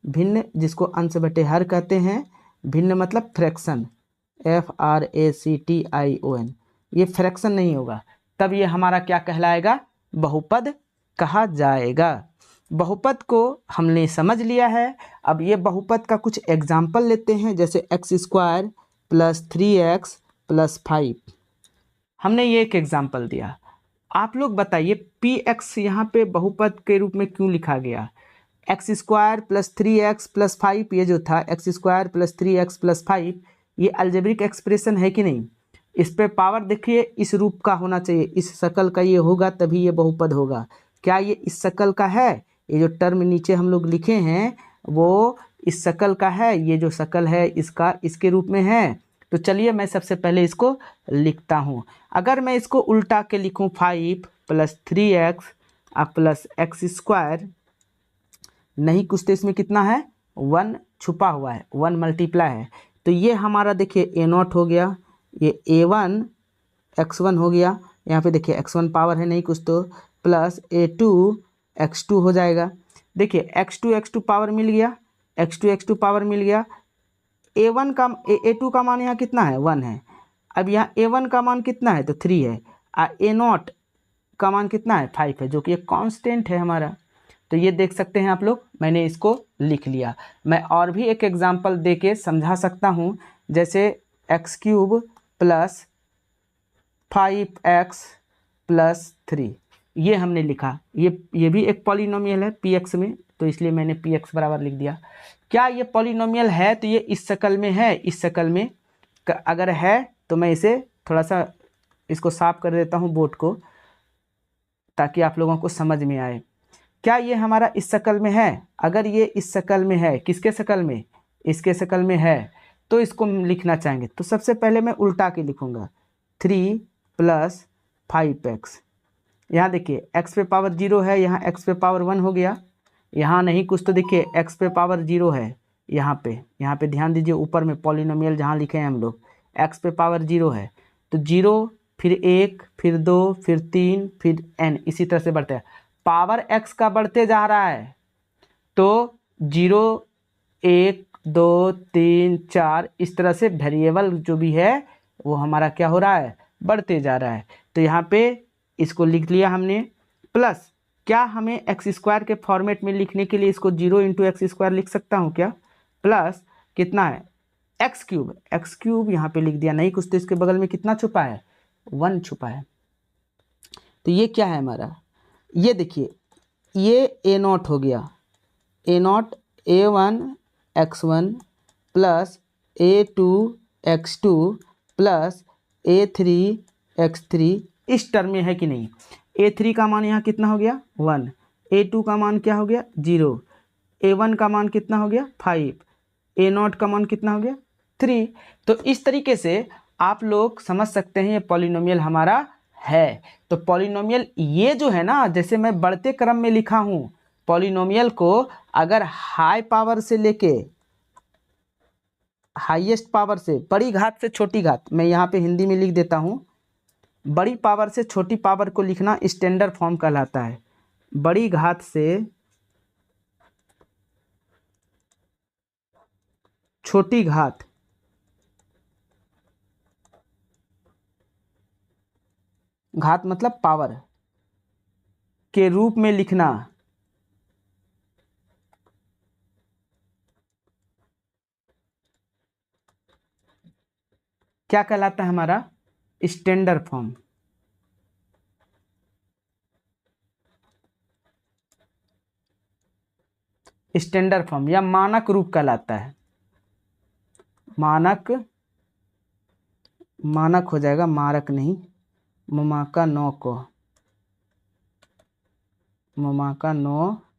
भिन्न जिसको अंश बटे हर कहते हैं, भिन्न मतलब फ्रैक्शन, FRACTION, ये फ्रैक्शन नहीं होगा, तब ये हमारा क्या कहलाएगा, बहुपद कहा जाएगा। बहुपद को हमने समझ लिया है। अब ये बहुपद का कुछ एग्जाम्पल लेते हैं, जैसे x² प्लस 3x प्लस 5। हमने ये एक एग्जाम्पल दिया। आप लोग बताइए पी एक्स यहाँ पे बहुपद के रूप में क्यों लिखा गया? X square plus 3x plus 5, ये जो था x square plus 3x plus 5, ये अलजेब्रिक एक्सप्रेशन है कि नहीं? इस पे पावर देखिए इस रूप का होना चाहिए, इस शकल का ये होगा तभी ये बहुपद होगा। क्या ये इस शकल का है? ये जो टर्म नीचे हम लोग लिखे हैं वो इस शकल का है, ये जो शकल है इसका इसके रूप में है। तो चलिए मैं सबसे पहले इसको लिखता हूँ। अगर मैं इसको उल्टा के लिखूँ 5 plus 3x plus x square, नहीं कुछ तो इसमें कितना है 1 छुपा हुआ है, 1 मल्टीप्लाई है। तो ये हमारा देखिए a0 हो गया, ये a1 x1 हो गया, यहाँ पे देखिए x1 पावर है नहीं कुछ तो, प्लस a2 x2 हो जाएगा। देखिए x2 पावर मिल गया, x2 पावर मिल गया। a1 का a2 का मान यहाँ कितना है 1 है। अब यहाँ a1 का मान कितना है तो 3 है, a0 का मान कितना है 5 है, जो कि एक कांस्टेंट है हमारा। तो ये देख सकते हैं आप लोग, मैंने इसको लिख लिया। मैं और भी एक एग्जांपल दे के समझा सकता हूँ, जैसे x³ प्लस 5x प्लस 3, ये हमने लिखा। ये भी एक पॉलिनोमियल है px में, तो इसलिए मैंने px बराबर लिख दिया। क्या ये पॉलिनोमियल है? तो ये इस शक्ल में है, इस शक्ल में अगर है तो मैं इसे थोड़ा सा इसको साफ कर देता हूँ बोर्ड को, ताकि आप लोगों को समझ में आए। क्या ये हमारा इस शक्ल में है? अगर ये इस शक्ल में है, किसके शक्ल में? इसके शक्ल में है, तो इसको हम लिखना चाहेंगे तो सबसे पहले मैं उल्टा के लिखूंगा 3 प्लस 5x। यहाँ देखिए x पे पावर 0 है, यहाँ x पे पावर 1 हो गया, यहाँ नहीं कुछ तो देखिए x पे पावर 0 है, यहाँ पे ध्यान दीजिए ऊपर में पॉलिनोमियल जहाँ लिखे हैं हम लोग x पे पावर 0 है, तो 0 फिर 1 फिर 2 फिर 3 फिर n, इसी तरह से बढ़ता है। पावर x का बढ़ते जा रहा है, तो 0 1 2 3 4 इस तरह से वेरिएबल जो भी है वो हमारा क्या हो रहा है बढ़ते जा रहा है। तो यहाँ पे इसको लिख लिया हमने। प्लस क्या हमें एक्स स्क्वायर के फॉर्मेट में लिखने के लिए इसको 0 इंटू एक्स स्क्वायर लिख सकता हूँ क्या? प्लस कितना है x³ यहाँ पे लिख दिया, नहीं कुछ तो इसके बगल में कितना छुपा है 1 छुपा है। तो ये क्या है हमारा, ये देखिए ये a0 हो गया, a0 a1 x1 plus a2 x2 plus a3 x3, इस टर्म में है कि नहीं? a3 का मान यहाँ कितना हो गया 1, a2 का मान क्या हो गया 0, a1 का मान कितना हो गया 5, a0 का मान कितना हो गया 3। तो इस तरीके से आप लोग समझ सकते हैं ये पॉलिनोमियल हमारा है। तो पॉलिनोमियल ये जो है ना, जैसे मैं बढ़ते क्रम में लिखा हूँ, पॉलिनोमियल को अगर हाई पावर से लेके हाईएस्ट पावर से, बड़ी घात से छोटी घात, मैं यहाँ पे हिंदी में लिख देता हूँ, बड़ी पावर से छोटी पावर को लिखना स्टैंडर्ड फॉर्म कहलाता है। बड़ी घात से छोटी घात मतलब पावर के रूप में लिखना क्या कहलाता है हमारा स्टैंडर्ड फॉर्म। स्टैंडर्ड फॉर्म या मानक रूप कहलाता है। मानक हो जाएगा, मारक नहीं, ममाका नौ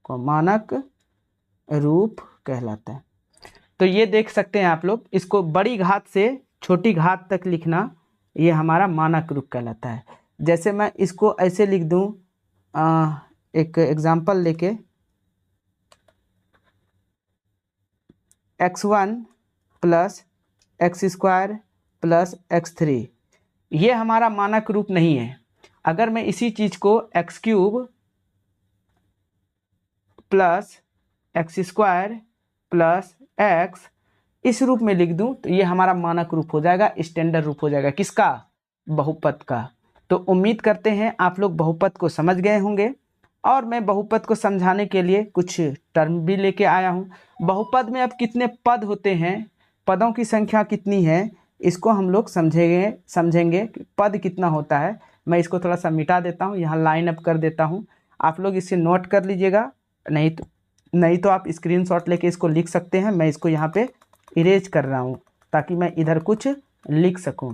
को मानक रूप कहलाता है। तो ये देख सकते हैं आप लोग, इसको बड़ी घात से छोटी घात तक लिखना ये हमारा मानक रूप कहलाता है। जैसे मैं इसको ऐसे लिख दूं, एक एग्जांपल लेके x1 plus x square plus x3, ये हमारा मानक रूप नहीं है। अगर मैं इसी चीज़ को x³ plus x square plus x इस रूप में लिख दूं तो ये हमारा मानक रूप हो जाएगा, स्टैंडर्ड रूप हो जाएगा। किसका? बहुपद का। तो उम्मीद करते हैं आप लोग बहुपद को समझ गए होंगे, और मैं बहुपद को समझाने के लिए कुछ टर्म भी लेके आया हूँ। बहुपद में अब कितने पद होते हैं, पदों की संख्या कितनी है, इसको हम लोग समझेंगे कि पद कितना होता है। मैं इसको थोड़ा सा मिटा देता हूँ, यहाँ लाइन अप कर देता हूँ, आप लोग इसे नोट कर लीजिएगा, नहीं तो आप स्क्रीनशॉट लेके इसको लिख सकते हैं। मैं इसको यहाँ पे इरेज कर रहा हूँ ताकि मैं इधर कुछ लिख सकूँ।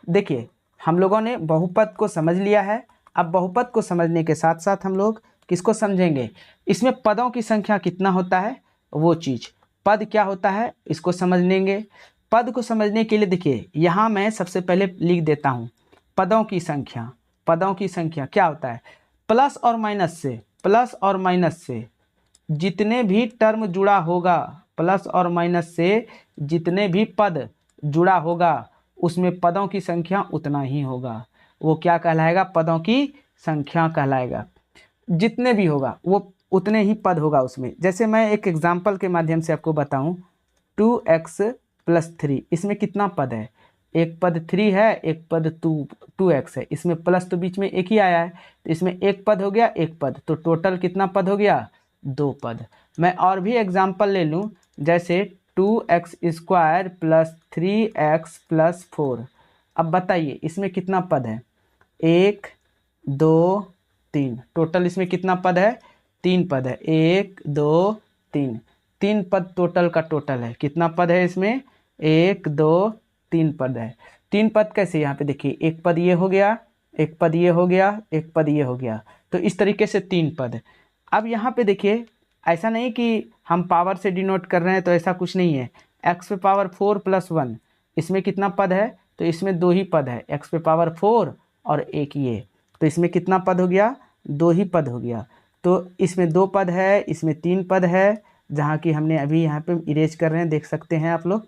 देखिए, हम लोगों ने बहुपद को समझ लिया है। अब बहुपद को समझने के साथ साथ हम लोग किसको समझेंगे, इसमें पदों की संख्या कितना होता है वो चीज़, पद क्या होता है इसको समझ लेंगे। पद को समझने के लिए देखिए, यहाँ मैं सबसे पहले लिख देता हूँ पदों की संख्या। पदों की संख्या क्या होता है, प्लस और माइनस से जितने भी टर्म जुड़ा होगा, प्लस और माइनस से जितने भी पद जुड़ा होगा उसमें पदों की संख्या उतना ही होगा। वो क्या कहलाएगा, पदों की संख्या कहलाएगा। जितने भी होगा वो उतने ही पद होगा उसमें। जैसे मैं एक एग्जाम्पल के माध्यम से आपको बताऊं, 2x + 3, इसमें कितना पद है, एक पद 3 है, एक पद 2x है, इसमें प्लस तो बीच में एक ही आया है, तो इसमें एक पद हो गया, एक पद, तो टोटल कितना पद हो गया, 2 पद। मैं और भी एग्जाम्पल ले लूँ, जैसे 2x² + 3x + 4। अब बताइए इसमें कितना पद है, 1 2 3, टोटल इसमें कितना पद है, 3 पद है, 1 2 3, 3 पद टोटल का टोटल है। कितना पद है इसमें, 1 2 3 पद है। 3 पद कैसे, यहाँ पे देखिए, एक पद ये हो गया, एक पद ये हो गया, एक पद ये हो गया, तो इस तरीके से 3 पद। अब यहाँ पे देखिए, ऐसा नहीं कि हम पावर से डिनोट कर रहे हैं, तो ऐसा कुछ नहीं है। x⁴ + 1, इसमें कितना पद है, तो इसमें 2 ही पद है, x⁴ और एक ये, तो इसमें कितना पद हो गया, 2 ही पद हो गया। तो इसमें 2 पद है, इसमें 3 पद है, जहाँ की हमने अभी यहाँ पे इरेज कर रहे हैं, देख सकते हैं आप लोग।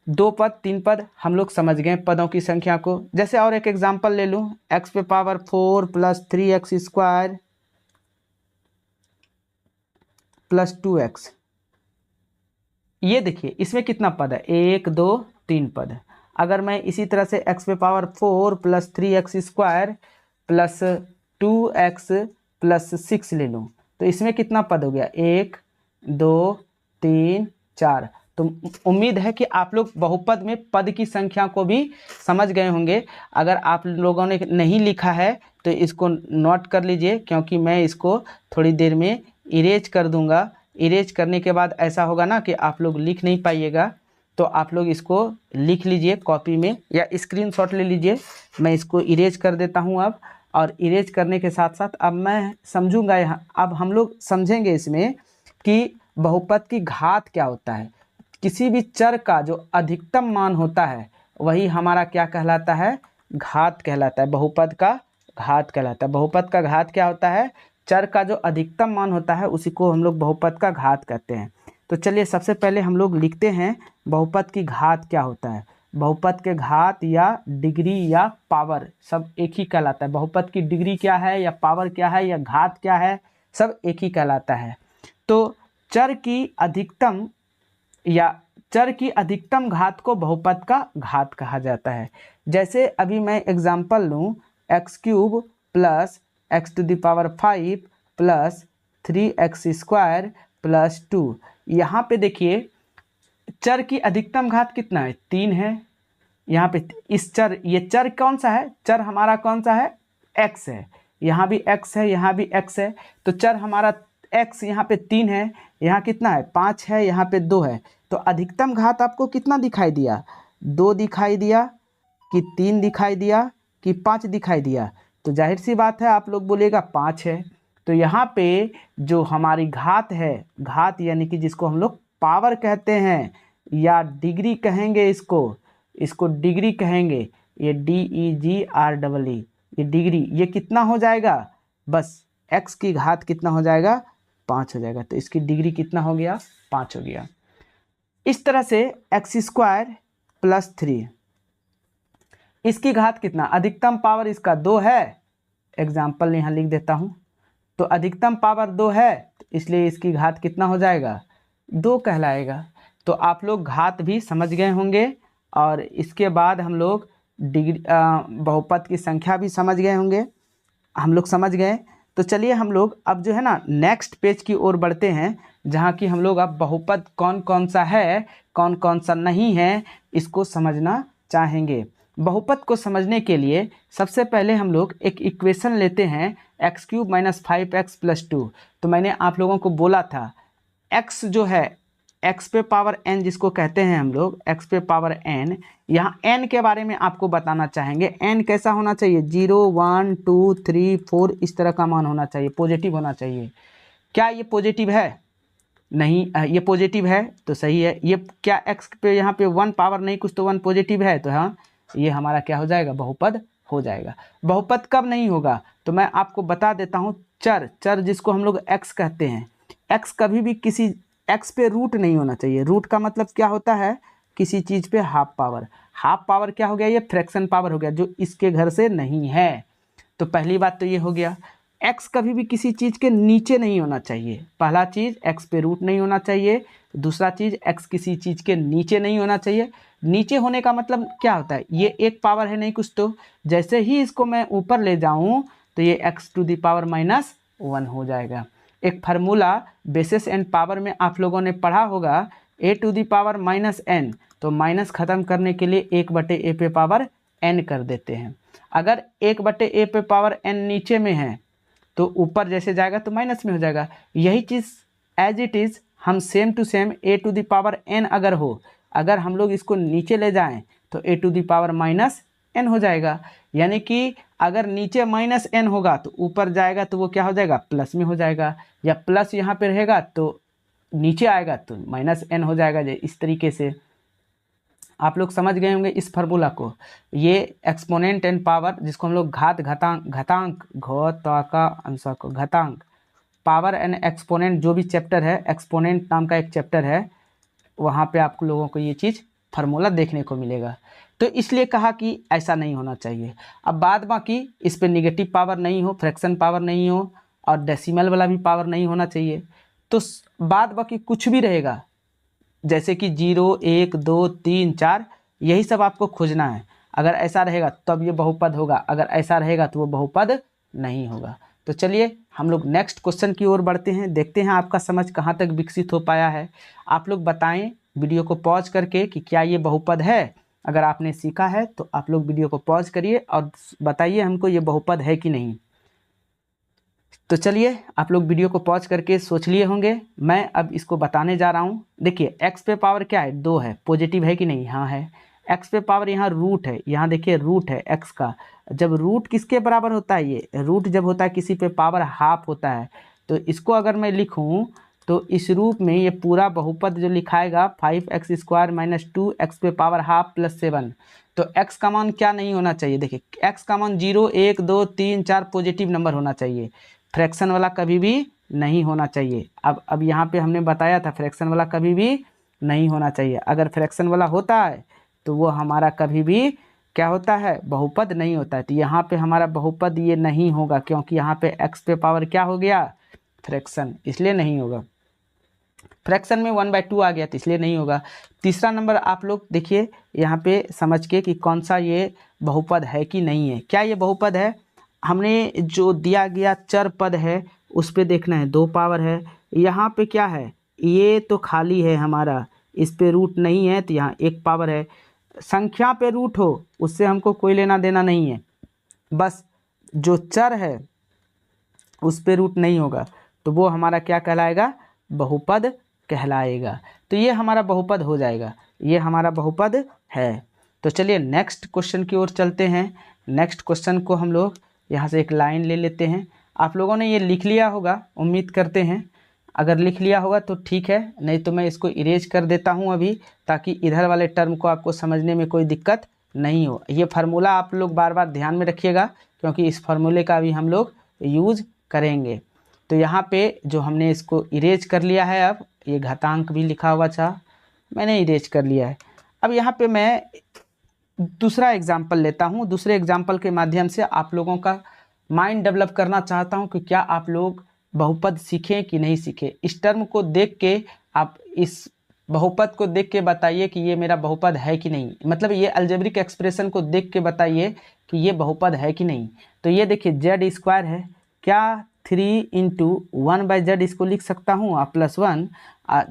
2 पद 3 पद हम लोग समझ गए पदों की संख्या को। जैसे और एक एग्जांपल ले लूँ, x⁴ + 3x² + 2x, ये देखिए इसमें कितना पद है, 1 2 3 पद। अगर मैं इसी तरह से x⁴ + 3x² + 2x + 6 ले लूँ, तो इसमें कितना पद हो गया, 1 2 3 4। तो उम्मीद है कि आप लोग बहुपद में पद की संख्या को भी समझ गए होंगे। अगर आप लोगों ने नहीं लिखा है तो इसको नोट कर लीजिए, क्योंकि मैं इसको थोड़ी देर में इरेज कर दूंगा। इरेज करने के बाद ऐसा होगा ना कि आप लोग लिख नहीं पाइएगा, तो आप लोग इसको लिख लीजिए कॉपी में या स्क्रीनशॉट ले लीजिए। मैं इसको इरेज कर देता हूँ अब, और इरेज करने के साथ साथ अब मैं समझूंगा यहाँ, अब हम लोग समझेंगे इसमें कि बहुपद की घात क्या होता है। किसी भी चर का जो अधिकतम मान होता है वही हमारा क्या कहलाता है, घात कहलाता है, बहुपद का घात कहलाता है। बहुपद का घात क्या होता है, चर का जो अधिकतम मान होता है उसी को हम लोग बहुपद का घात कहते हैं। तो चलिए सबसे पहले हम लोग लिखते हैं बहुपद की घात क्या होता है। बहुपद के घात या डिग्री या पावर सब एक ही कहलाता है। बहुपद की डिग्री क्या है या पावर क्या है या घात क्या है, सब एक ही कहलाता है। तो चर की अधिकतम घात को बहुपद का घात कहा जाता है। जैसे अभी मैं एग्जांपल लूँ, x³ + x⁵ + 3x² + 2। यहाँ पे देखिए चर की अधिकतम घात कितना है, 3 है। यहाँ पे इस चर, ये चर कौन सा है, चर हमारा कौन सा है, x है। यहाँ भी x है, यहाँ भी x है, तो चर हमारा x यहाँ पे 3 है, यहाँ कितना है, 5 है, यहाँ पे 2 है। तो अधिकतम घात आपको कितना दिखाई दिया, 2 दिखाई दिया कि 3 दिखाई दिया कि 5 दिखाई दिया। तो जाहिर सी बात है आप लोग बोलेगा 5 है। तो यहाँ पे जो हमारी घात है, घात यानी कि जिसको हम लोग पावर कहते हैं या डिग्री कहेंगे, इसको डिग्री कहेंगे, ये DEGREE, ये डिग्री, ये कितना हो जाएगा, बस x की घात कितना हो जाएगा, 5 हो जाएगा। तो इसकी डिग्री कितना हो गया, 5 हो गया। इस तरह से x² + 3, इसकी घात कितना, अधिकतम पावर इसका 2 है, एग्जाम्पल यहाँ लिख देता हूँ। तो अधिकतम पावर 2 है, इसलिए इसकी घात कितना हो जाएगा, 2 कहलाएगा। तो आप लोग घात भी समझ गए होंगे, और इसके बाद हम लोग डिग्री बहुपद की संख्या भी समझ गए होंगे, हम लोग समझ गए। तो चलिए हम लोग अब जो है ना नेक्स्ट पेज की ओर बढ़ते हैं। जहाँ कि हम लोग अब बहुपद कौन कौन सा है, कौन कौन सा नहीं है, इसको समझना चाहेंगे। बहुपद को समझने के लिए सबसे पहले हम लोग एक इक्वेशन लेते हैं, x³ - 5x + 2। तो मैंने आप लोगों को बोला था x जो है, x पे पावर n जिसको कहते हैं हम लोग, x पे पावर n, यहाँ n के बारे में आपको बताना चाहेंगे। n कैसा होना चाहिए, 0 1 2 3 4 इस तरह का मान होना चाहिए, पॉजिटिव होना चाहिए। क्या ये पॉजिटिव है? नहीं, ये पॉजिटिव है तो सही है। ये क्या x पे यहाँ पे 1 पावर नहीं कुछ तो 1 पॉजिटिव है, तो हाँ ये हमारा क्या हो जाएगा, बहुपद हो जाएगा। बहुपद कब नहीं होगा, तो मैं आपको बता देता हूँ। चर जिसको हम लोग x कहते हैं, x कभी भी किसी x पे रूट नहीं होना चाहिए। रूट का मतलब क्या होता है, किसी चीज़ पे हाफ पावर। हाफ पावर क्या हो गया, ये फ्रैक्शन पावर हो गया, जो इसके घर से नहीं है। तो पहली बात तो ये हो गया। x कभी भी किसी चीज़ के नीचे नहीं होना चाहिए। पहला चीज़ x पे रूट नहीं होना चाहिए। दूसरा चीज़ x किसी चीज़ के नीचे नहीं होना चाहिए। नीचे होने का मतलब क्या होता है, ये एक पावर है नहीं कुछ तो, जैसे ही इसको मैं ऊपर ले जाऊं तो ये x⁻⁻1 हो जाएगा। एक फार्मूला बेसिस एंड पावर में आप लोगों ने पढ़ा होगा, a⁻⁻n, तो माइनस ख़त्म करने के लिए 1/a पे पावर n कर देते हैं। अगर 1/a पे पावर n नीचे में है तो ऊपर जैसे जाएगा तो माइनस में हो जाएगा। यही चीज़ एज इट इज़ हम सेम टू सेम a⁻n अगर हो, अगर हम लोग इसको नीचे ले जाएं तो a⁻−n हो जाएगा। यानी कि अगर नीचे -n होगा तो ऊपर जाएगा तो वो क्या हो जाएगा, प्लस में हो जाएगा, या प्लस यहाँ पे रहेगा तो नीचे आएगा तो -n हो जाएगा। इस तरीके से आप लोग समझ गए होंगे इस फार्मूला को। ये एक्सपोनेंट एंड पावर, जिसको हम लोग घातांक पावर एंड एक्सपोनेंट, जो भी चैप्टर है, एक्सपोनेंट नाम का एक चैप्टर है, वहाँ पे आप लोगों को ये चीज़ फार्मूला देखने को मिलेगा। तो इसलिए कहा कि ऐसा नहीं होना चाहिए। अब बाद बाकी इस पर निगेटिव पावर नहीं हो, फ्रैक्शन पावर नहीं हो, और डेसिमल वाला भी पावर नहीं होना चाहिए। तो बाद बाकी कुछ भी रहेगा, जैसे कि 0 1 2 3 4, यही सब आपको खोजना है। अगर ऐसा रहेगा तब ये बहुपद होगा, अगर ऐसा रहेगा तो वो बहुपद नहीं होगा। तो चलिए हम लोग नेक्स्ट क्वेश्चन की ओर बढ़ते हैं, देखते हैं आपका समझ कहाँ तक विकसित हो पाया है। आप लोग बताएं वीडियो को पॉज करके कि क्या ये बहुपद है। अगर आपने सीखा है तो आप लोग वीडियो को पॉज करिए और बताइए हमको ये बहुपद है कि नहीं। तो चलिए आप लोग वीडियो को पॉज करके सोच लिए होंगे, मैं अब इसको बताने जा रहा हूँ। देखिए x पे पावर क्या है, 2 है, पॉजिटिव है कि नहीं, हाँ है। x पे पावर यहाँ रूट है, यहाँ देखिए रूट है x का। जब रूट किसके बराबर होता है, ये रूट जब होता है किसी पे पावर हाफ होता है, तो इसको अगर मैं लिखूँ तो इस रूप में ये पूरा बहुपद जो लिखाएगा 5x² - 2x पे पावर हाफ + 7। तो x का मान क्या नहीं होना चाहिए, देखिए x का मान 0 1 2 3 4 पॉजिटिव नंबर होना चाहिए। फ्रैक्शन वाला कभी भी नहीं होना चाहिए। अब यहाँ पे हमने बताया था फ्रैक्शन वाला कभी भी नहीं होना चाहिए। अगर फ्रैक्शन वाला होता है तो वो हमारा कभी भी क्या होता है, बहुपद नहीं होता है। तो यहाँ पे हमारा बहुपद ये नहीं होगा, क्योंकि यहाँ पे x पे पावर क्या हो गया, फ्रैक्शन, इसलिए नहीं होगा। फ्रैक्शन में 1/2 आ गया तो इसलिए नहीं होगा। तीसरा नंबर आप लोग देखिए यहाँ पे समझ के कि कौन सा ये बहुपद है कि नहीं है। क्या ये बहुपद है, हमने जो दिया गया चर पद है उस पे देखना है, 2 पावर है। यहाँ पे क्या है, ये तो खाली है हमारा, इस पे रूट नहीं है तो यहाँ 1 पावर है। संख्या पे रूट हो उससे हमको कोई लेना देना नहीं है, बस जो चर है उस पे रूट नहीं होगा तो वो हमारा क्या कहलाएगा, बहुपद कहलाएगा। तो ये हमारा बहुपद हो जाएगा, ये हमारा बहुपद है। तो चलिए नेक्स्ट क्वेश्चन की ओर चलते हैं। नेक्स्ट क्वेश्चन को हम लोग यहाँ से एक लाइन ले लेते हैं। आप लोगों ने ये लिख लिया होगा, उम्मीद करते हैं। अगर लिख लिया होगा तो ठीक है, नहीं तो मैं इसको इरेज कर देता हूँ अभी, ताकि इधर वाले टर्म को आपको समझने में कोई दिक्कत नहीं हो। ये फार्मूला आप लोग बार बार ध्यान में रखिएगा, क्योंकि इस फार्मूले का भी हम लोग यूज़ करेंगे। तो यहाँ पे जो हमने इसको इरेज कर लिया है, अब ये घातांक भी लिखा हुआ था, मैंने इरेज कर लिया है। अब यहाँ पे मैं दूसरा एग्जाम्पल लेता हूँ। दूसरे एग्जाम्पल के माध्यम से आप लोगों का माइंड डेवलप करना चाहता हूँ कि क्या आप लोग बहुपद सीखें कि नहीं सीखें। इस टर्म को देख के आप इस बहुपद को देख के बताइए कि ये मेरा बहुपद है कि नहीं, मतलब ये अलजेब्रिक एक्सप्रेशन को देख के बताइए कि ये बहुपद है कि नहीं। तो ये देखिए z² है, क्या 3 इंटू 1/z इसको लिख सकता हूँ और +1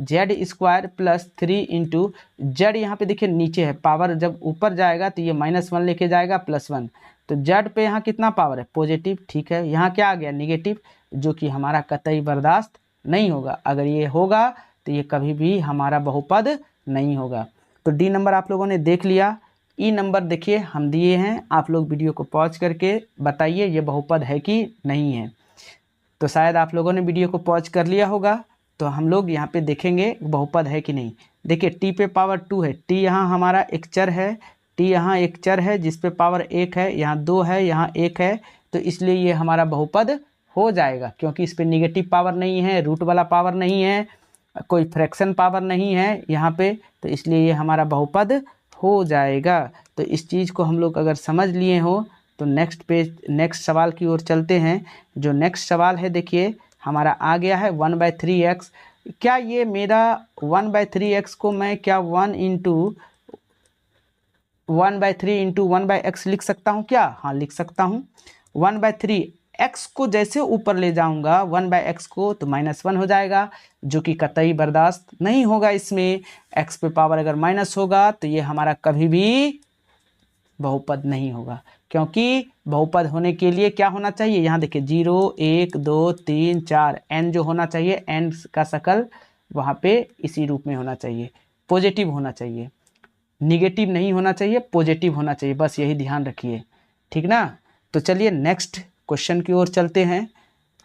z² प्लस 3 इंटू जेड, यहाँ पे देखिए नीचे है पावर, जब ऊपर जाएगा तो ये -1 लेके जाएगा +1, तो जेड पे यहाँ कितना पावर है पॉजिटिव, ठीक है। यहाँ क्या आ गया नेगेटिव, जो कि हमारा कतई बर्दाश्त नहीं होगा। अगर ये होगा तो ये कभी भी हमारा बहुपद नहीं होगा। तो डी नंबर आप लोगों ने देख लिया। ई नंबर देखिए हम दिए हैं, आप लोग वीडियो को पॉज करके बताइए ये बहुपद है कि नहीं है। तो शायद आप लोगों ने वीडियो को पॉज कर लिया होगा, तो हम लोग यहाँ पे देखेंगे बहुपद है कि नहीं। देखिए टी पे पावर 2 है, टी यहाँ हमारा एक चर है, टी यहाँ एक चर है जिस पे पावर 1 है, यहाँ 2 है, यहाँ 1 है, तो इसलिए ये हमारा बहुपद हो जाएगा, क्योंकि इस पर निगेटिव पावर नहीं है, रूट वाला पावर नहीं है, कोई फ्रैक्शन पावर नहीं है यहाँ पे, तो इसलिए ये हमारा बहुपद हो जाएगा। तो इस चीज़ को हम लोग अगर समझ लिए हो तो नेक्स्ट सवाल की ओर चलते हैं। जो नेक्स्ट सवाल है देखिए हमारा आ गया है 1/3x। क्या ये मेरा 1/3x को मैं क्या 1/3 इंटू 1/x लिख सकता हूँ क्या? हाँ लिख सकता हूँ। 1/3 x को जैसे ऊपर ले जाऊंगा 1/x को तो -1 हो जाएगा, जो कि कतई बर्दाश्त नहीं होगा इसमें। x पे पावर अगर माइनस होगा तो ये हमारा कभी भी बहुपद नहीं होगा, क्योंकि बहुपद होने के लिए क्या होना चाहिए, यहाँ देखिए 0 1 2 3 4 n जो होना चाहिए, n का शकल वहाँ पे इसी रूप में होना चाहिए, पॉजिटिव होना चाहिए, निगेटिव नहीं होना चाहिए, पॉजिटिव होना चाहिए, बस यही ध्यान रखिए, ठीक ना। तो चलिए नेक्स्ट क्वेश्चन की ओर चलते हैं।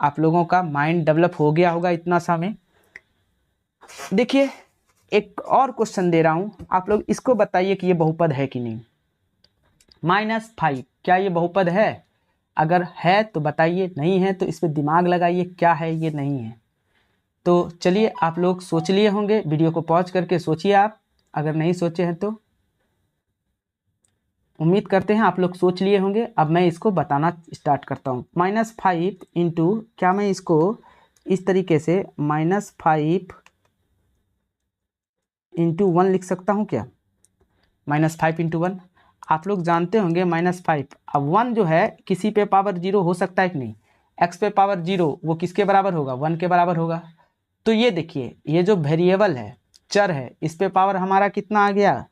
आप लोगों का माइंड डेवलप हो गया होगा इतना सा में। देखिए एक और क्वेश्चन दे रहा हूँ, आप लोग इसको बताइए कि ये बहुपद है कि नहीं। -5 क्या ये बहुपद है? अगर है तो बताइए, नहीं है तो इस पर दिमाग लगाइए क्या है ये नहीं है। तो चलिए आप लोग सोच लिए होंगे, वीडियो को पॉज करके सोचिए आप, अगर नहीं सोचे हैं तो उम्मीद करते हैं आप लोग सोच लिए होंगे। अब मैं इसको बताना स्टार्ट करता हूँ। -5 इंटू, क्या मैं इसको इस तरीके से -5 इंटू 1 लिख सकता हूँ क्या? -5 इंटू 1 आप लोग जानते होंगे -5। अब 1 जो है किसी पे पावर 0 हो सकता है कि नहीं, x पे पावर 0 वो किसके बराबर होगा, 1 के बराबर होगा। तो ये देखिए ये जो वेरिएबल है, चर है, इस पे पावर हमारा कितना आ गया,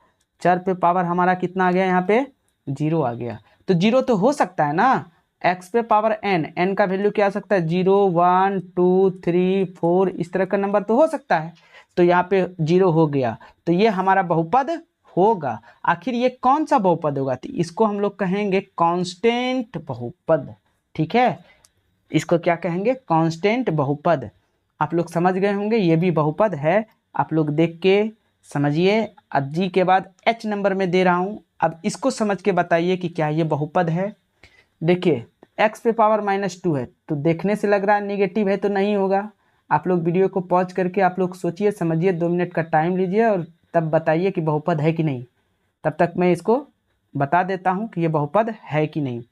चर पे पावर हमारा कितना आ गया, यहाँ पे 0 आ गया। तो 0 तो हो सकता है ना, x पे पावर n का वैल्यू क्या आ सकता है, 0 1 2 3 4 इस तरह का नंबर तो हो सकता है। तो यहाँ पे 0 हो गया, तो ये हमारा बहुपद होगा। आखिर ये कौन सा बहुपद होगा, तो इसको हम लोग कहेंगे कांस्टेंट बहुपद, ठीक है। इसको क्या कहेंगे, कांस्टेंट बहुपद। आप लोग समझ गए होंगे ये भी बहुपद है, आप लोग देख के समझिए। अब जी के बाद h नंबर में दे रहा हूँ, अब इसको समझ के बताइए कि क्या ये बहुपद है। देखिए x पे पावर -2 है, तो देखने से लग रहा है निगेटिव है, तो नहीं होगा। आप लोग वीडियो को पॉज करके आप लोग सोचिए समझिए, 2 मिनट का टाइम लीजिए और तब बताइए कि बहुपद है कि नहीं। तब तक मैं इसको बता देता हूँ कि ये बहुपद है कि नहीं।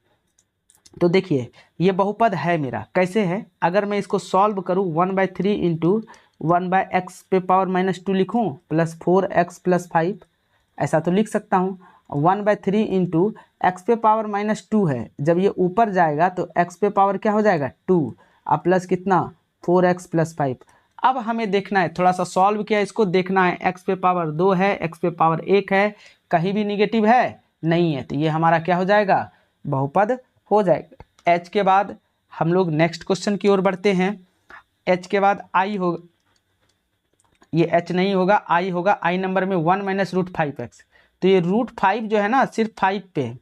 तो देखिए ये बहुपद है मेरा, कैसे है, अगर मैं इसको सॉल्व करूँ 1/3 इंटू 1/x पे पावर -2 लिखूँ प्लस 4x प्लस 5, ऐसा तो लिख सकता हूँ। 1/3 इंटू एक्स पे पावर -2 है, जब ये ऊपर जाएगा तो x पे पावर क्या हो जाएगा 2 और प्लस कितना 4x प्लस 5। अब हमें देखना है, थोड़ा सा सॉल्व किया इसको, देखना है x पे पावर 2 है, x पे पावर 1 है, कहीं भी निगेटिव है नहीं है, तो ये हमारा क्या हो जाएगा, बहुपद हो जाएगा। h के बाद हम लोग नेक्स्ट क्वेश्चन की ओर बढ़ते हैं। h के बाद i होगा, ये h नहीं होगा, i होगा। i नंबर में 1 माइनस √5x, तो ये √5 जो है ना सिर्फ 5 पे है,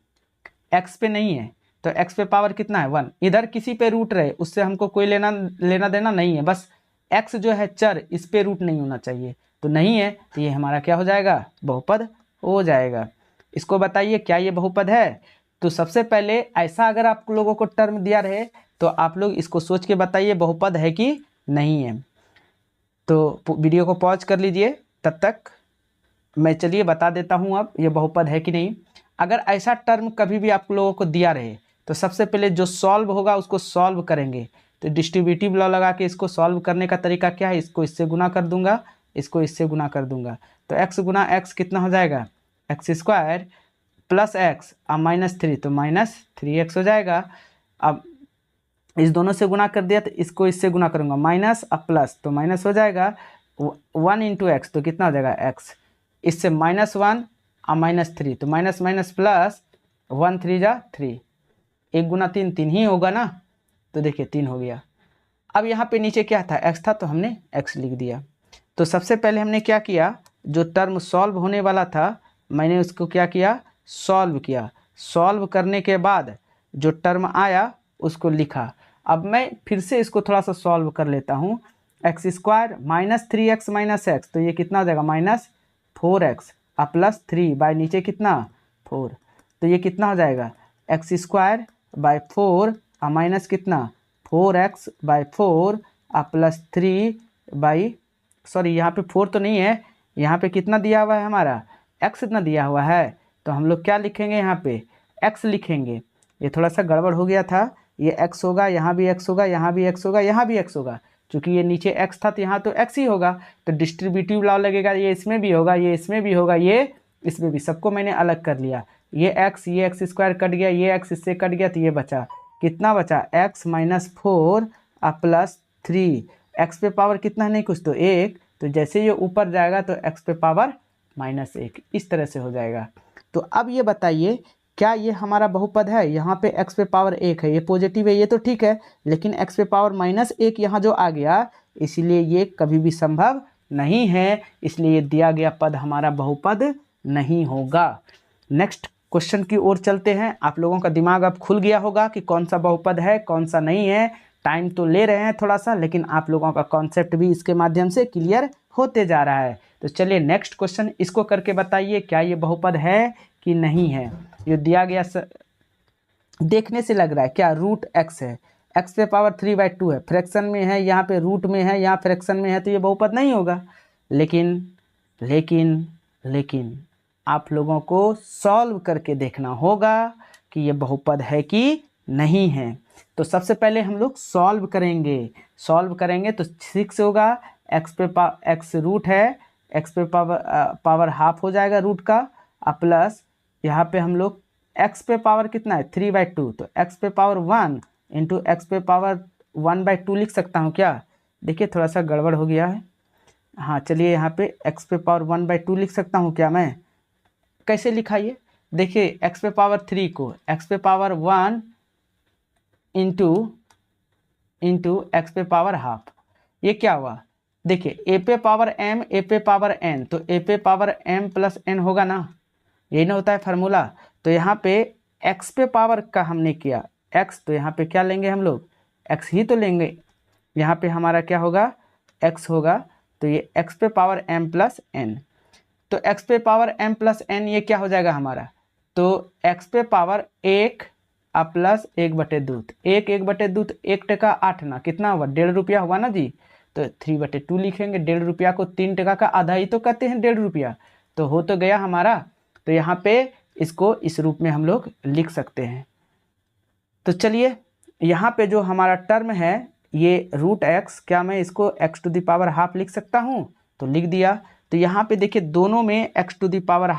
x पे नहीं है, तो x पे पावर कितना है 1। इधर किसी पे रूट रहे उससे हमको कोई लेना देना नहीं है, बस x जो है चर, इस पे रूट नहीं होना चाहिए, तो नहीं है, तो ये हमारा क्या हो जाएगा, बहुपद हो जाएगा। इसको बताइए क्या ये बहुपद है। तो सबसे पहले ऐसा अगर आप लोगों को टर्म दिया रहे तो आप लोग इसको सोच के बताइए बहुपद है कि नहीं है। तो वीडियो को पॉज कर लीजिए, तब तक मैं चलिए बता देता हूँ अब ये बहुपद है कि नहीं। अगर ऐसा टर्म कभी भी आप लोगों को दिया रहे तो सबसे पहले जो सॉल्व होगा उसको सॉल्व करेंगे। तो डिस्ट्रीब्यूटिव लॉ लगा के इसको सॉल्व करने का तरीका क्या है, इसको इससे गुना कर दूंगा, इसको इससे गुना कर दूंगा, तो x गुना x कितना हो जाएगा, x² प्लस x और -3 तो -3x हो जाएगा। अब इस दोनों से गुना कर दिया तो इसको इससे गुना करूँगा, माइनस अब प्लस, तो माइनस हो जाएगा 1 इंटू एक्स, तो कितना हो जाएगा एक्स, इससे -1 और -3, तो माइनस माइनस प्लस 1 3 जा 3, 1 गुना 3 3 ही होगा ना, तो देखिए 3 हो गया। अब यहाँ पे नीचे क्या था, x था, तो हमने x लिख दिया। तो सबसे पहले हमने क्या किया, जो टर्म सॉल्व होने वाला था मैंने उसको क्या किया, सॉल्व किया। सॉल्व करने के बाद जो टर्म आया उसको लिखा। अब मैं फिर से इसको थोड़ा सा सॉल्व कर लेता हूँ। X square minus 3x minus x, तो ये कितना हो जाएगा, -4x और प्लस 3 बाय नीचे कितना 4, तो ये कितना हो जाएगा, एक्स स्क्वायर बाय 4 और माइनस कितना 4x बाय 4 और प्लस 3 बाई, सॉरी यहाँ पे 4 तो नहीं है, यहाँ पे कितना दिया हुआ है हमारा, x इतना दिया हुआ है, तो हम लोग क्या लिखेंगे, यहाँ पे x लिखेंगे। ये थोड़ा सा गड़बड़ हो गया था, ये x होगा, यहाँ भी x होगा, यहाँ भी x होगा, यहाँ भी x होगा, क्योंकि ये नीचे x था तो यहाँ तो x ही होगा, तो डिस्ट्रीब्यूटिव लॉ लगेगा, ये इसमें भी होगा, ये इसमें भी होगा, ये इसमें भी, सबको मैंने अलग कर लिया। ये x स्क्वायर कट गया, ये x इससे कट गया, तो ये बचा, कितना बचा, x -4 और प्लस 3, x पे पावर कितना नहीं कुछ तो 1, तो जैसे ये ऊपर जाएगा तो x पे पावर -1, इस तरह से हो जाएगा। तो अब ये बताइए क्या ये हमारा बहुपद है, यहाँ पे x पे पावर 1 है, ये पॉजिटिव है, ये तो ठीक है, लेकिन x पे पावर -1 यहाँ जो आ गया, इसलिए ये कभी भी संभव नहीं है, इसलिए ये दिया गया पद हमारा बहुपद नहीं होगा। नेक्स्ट क्वेश्चन की ओर चलते हैं। आप लोगों का दिमाग अब खुल गया होगा कि कौन सा बहुपद है कौन सा नहीं है। टाइम तो ले रहे हैं थोड़ा सा, लेकिन आप लोगों का कॉन्सेप्ट भी इसके माध्यम से क्लियर होते जा रहा है। तो चलिए नेक्स्ट क्वेश्चन, इसको करके बताइए क्या ये बहुपद है कि नहीं है। ये दिया गया देखने से लग रहा है क्या, √x है, x पे पावर 3/2 है, फ्रैक्शन में है, यहाँ पे रूट में है, यहाँ फ्रैक्शन में है, तो ये बहुपद नहीं होगा। लेकिन लेकिन लेकिन आप लोगों को सॉल्व करके देखना होगा कि ये बहुपद है कि नहीं है। तो सबसे पहले हम लोग सॉल्व करेंगे तो 6 होगा, x रूट है, x पे पावर हाफ हो जाएगा रूट का, प्लस यहाँ पे हम लोग x पे पावर कितना है 3/2, तो x पे पावर 1 इंटू एक्स पे पावर 1/2 लिख सकता हूँ क्या। देखिए थोड़ा सा गड़बड़ हो गया है, हाँ चलिए यहाँ पे x पे पावर 1/2 लिख सकता हूँ क्या मैं। कैसे लिखा ये देखिए, x पे पावर 3 को x पे पावर 1 इंटू एक्स पे पावर हाफ, ये क्या हुआ, देखिए a पे पावर m a पे पावर n, तो a पे पावर m प्लस n होगा ना, यही ना होता है फार्मूला। तो यहाँ पे x पे पावर का हमने किया x, तो यहाँ पे क्या लेंगे हम लोग, x ही तो लेंगे, यहाँ पे हमारा क्या होगा x होगा, तो ये x पे पावर m प्लस n, तो x पे पावर m प्लस n ये क्या हो जाएगा हमारा, तो x पे पावर 1 प्लस 1/2, 1/2 1 टका 8 ना, कितना हुआ 1.5 रुपया हुआ ना जी, तो 3/2 लिखेंगे। 1.5 रुपया को 3 टका का आधा ही तो कहते हैं 1.5 रुपया, तो हो तो गया हमारा। तो यहाँ पे इसको इस रूप में हम लोग लिख सकते हैं। तो चलिए यहाँ पे जो हमारा टर्म है ये √x, क्या मैं इसको x to the power half लिख सकता हूँ, तो लिख दिया। तो यहाँ पे देखिए दोनों में x to the power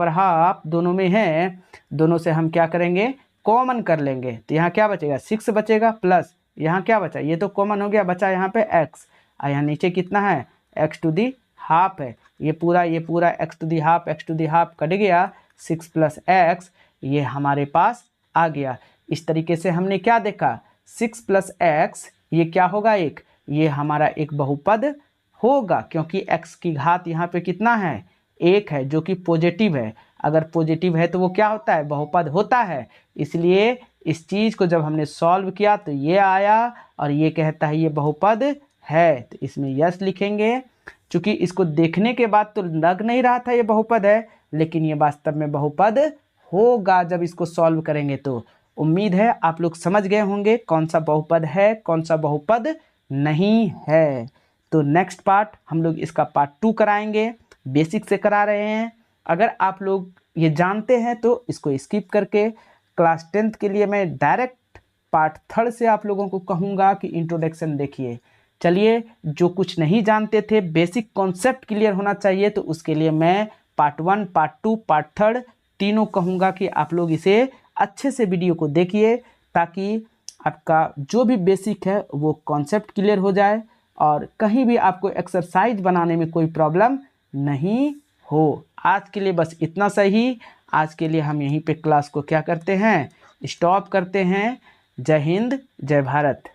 half दोनों में है, दोनों से हम क्या करेंगे कॉमन कर लेंगे, तो यहाँ क्या बचेगा 6 बचेगा, प्लस यहाँ क्या बचा, ये तो कॉमन हो गया, बचा यहाँ पे x, और यहाँ नीचे कितना है x टू दी हाफ है, ये पूरा x to the half cut गया, 6 + x ये हमारे पास आ गया। इस तरीके से हमने क्या देखा 6 + x ये क्या होगा, ये हमारा एक बहुपद होगा, क्योंकि x की घात यहाँ पे कितना है 1 है, जो कि पॉजिटिव है। अगर पॉजिटिव है तो वो क्या होता है बहुपद होता है। इसलिए इस चीज़ को जब हमने सॉल्व किया तो ये आया और ये कहता है ये बहुपद है, तो इसमें यस लिखेंगे। चूँकि इसको देखने के बाद तो लग नहीं रहा था ये बहुपद है, लेकिन ये वास्तव में बहुपद होगा जब इसको सॉल्व करेंगे। तो उम्मीद है आप लोग समझ गए होंगे कौन सा बहुपद है कौन सा बहुपद नहीं है। तो नेक्स्ट पार्ट हम लोग इसका पार्ट 2 कराएंगे, बेसिक से करा रहे हैं। अगर आप लोग ये जानते हैं तो इसको स्किप करके क्लास 10th के लिए मैं डायरेक्ट पार्ट 3 से आप लोगों को कहूँगा कि इंट्रोडक्शन देखिए। चलिए जो कुछ नहीं जानते थे, बेसिक कॉन्सेप्ट क्लियर होना चाहिए, तो उसके लिए मैं पार्ट 1 पार्ट 2 पार्ट 3 तीनों कहूँगा कि आप लोग इसे अच्छे से वीडियो को देखिए, ताकि आपका जो भी बेसिक है वो कॉन्सेप्ट क्लियर हो जाए और कहीं भी आपको एक्सरसाइज बनाने में कोई प्रॉब्लम नहीं हो। आज के लिए बस इतना सही। आज के लिए हम यहीं पे क्लास को क्या करते हैं, स्टॉप करते हैं। जय हिंद, जय भारत।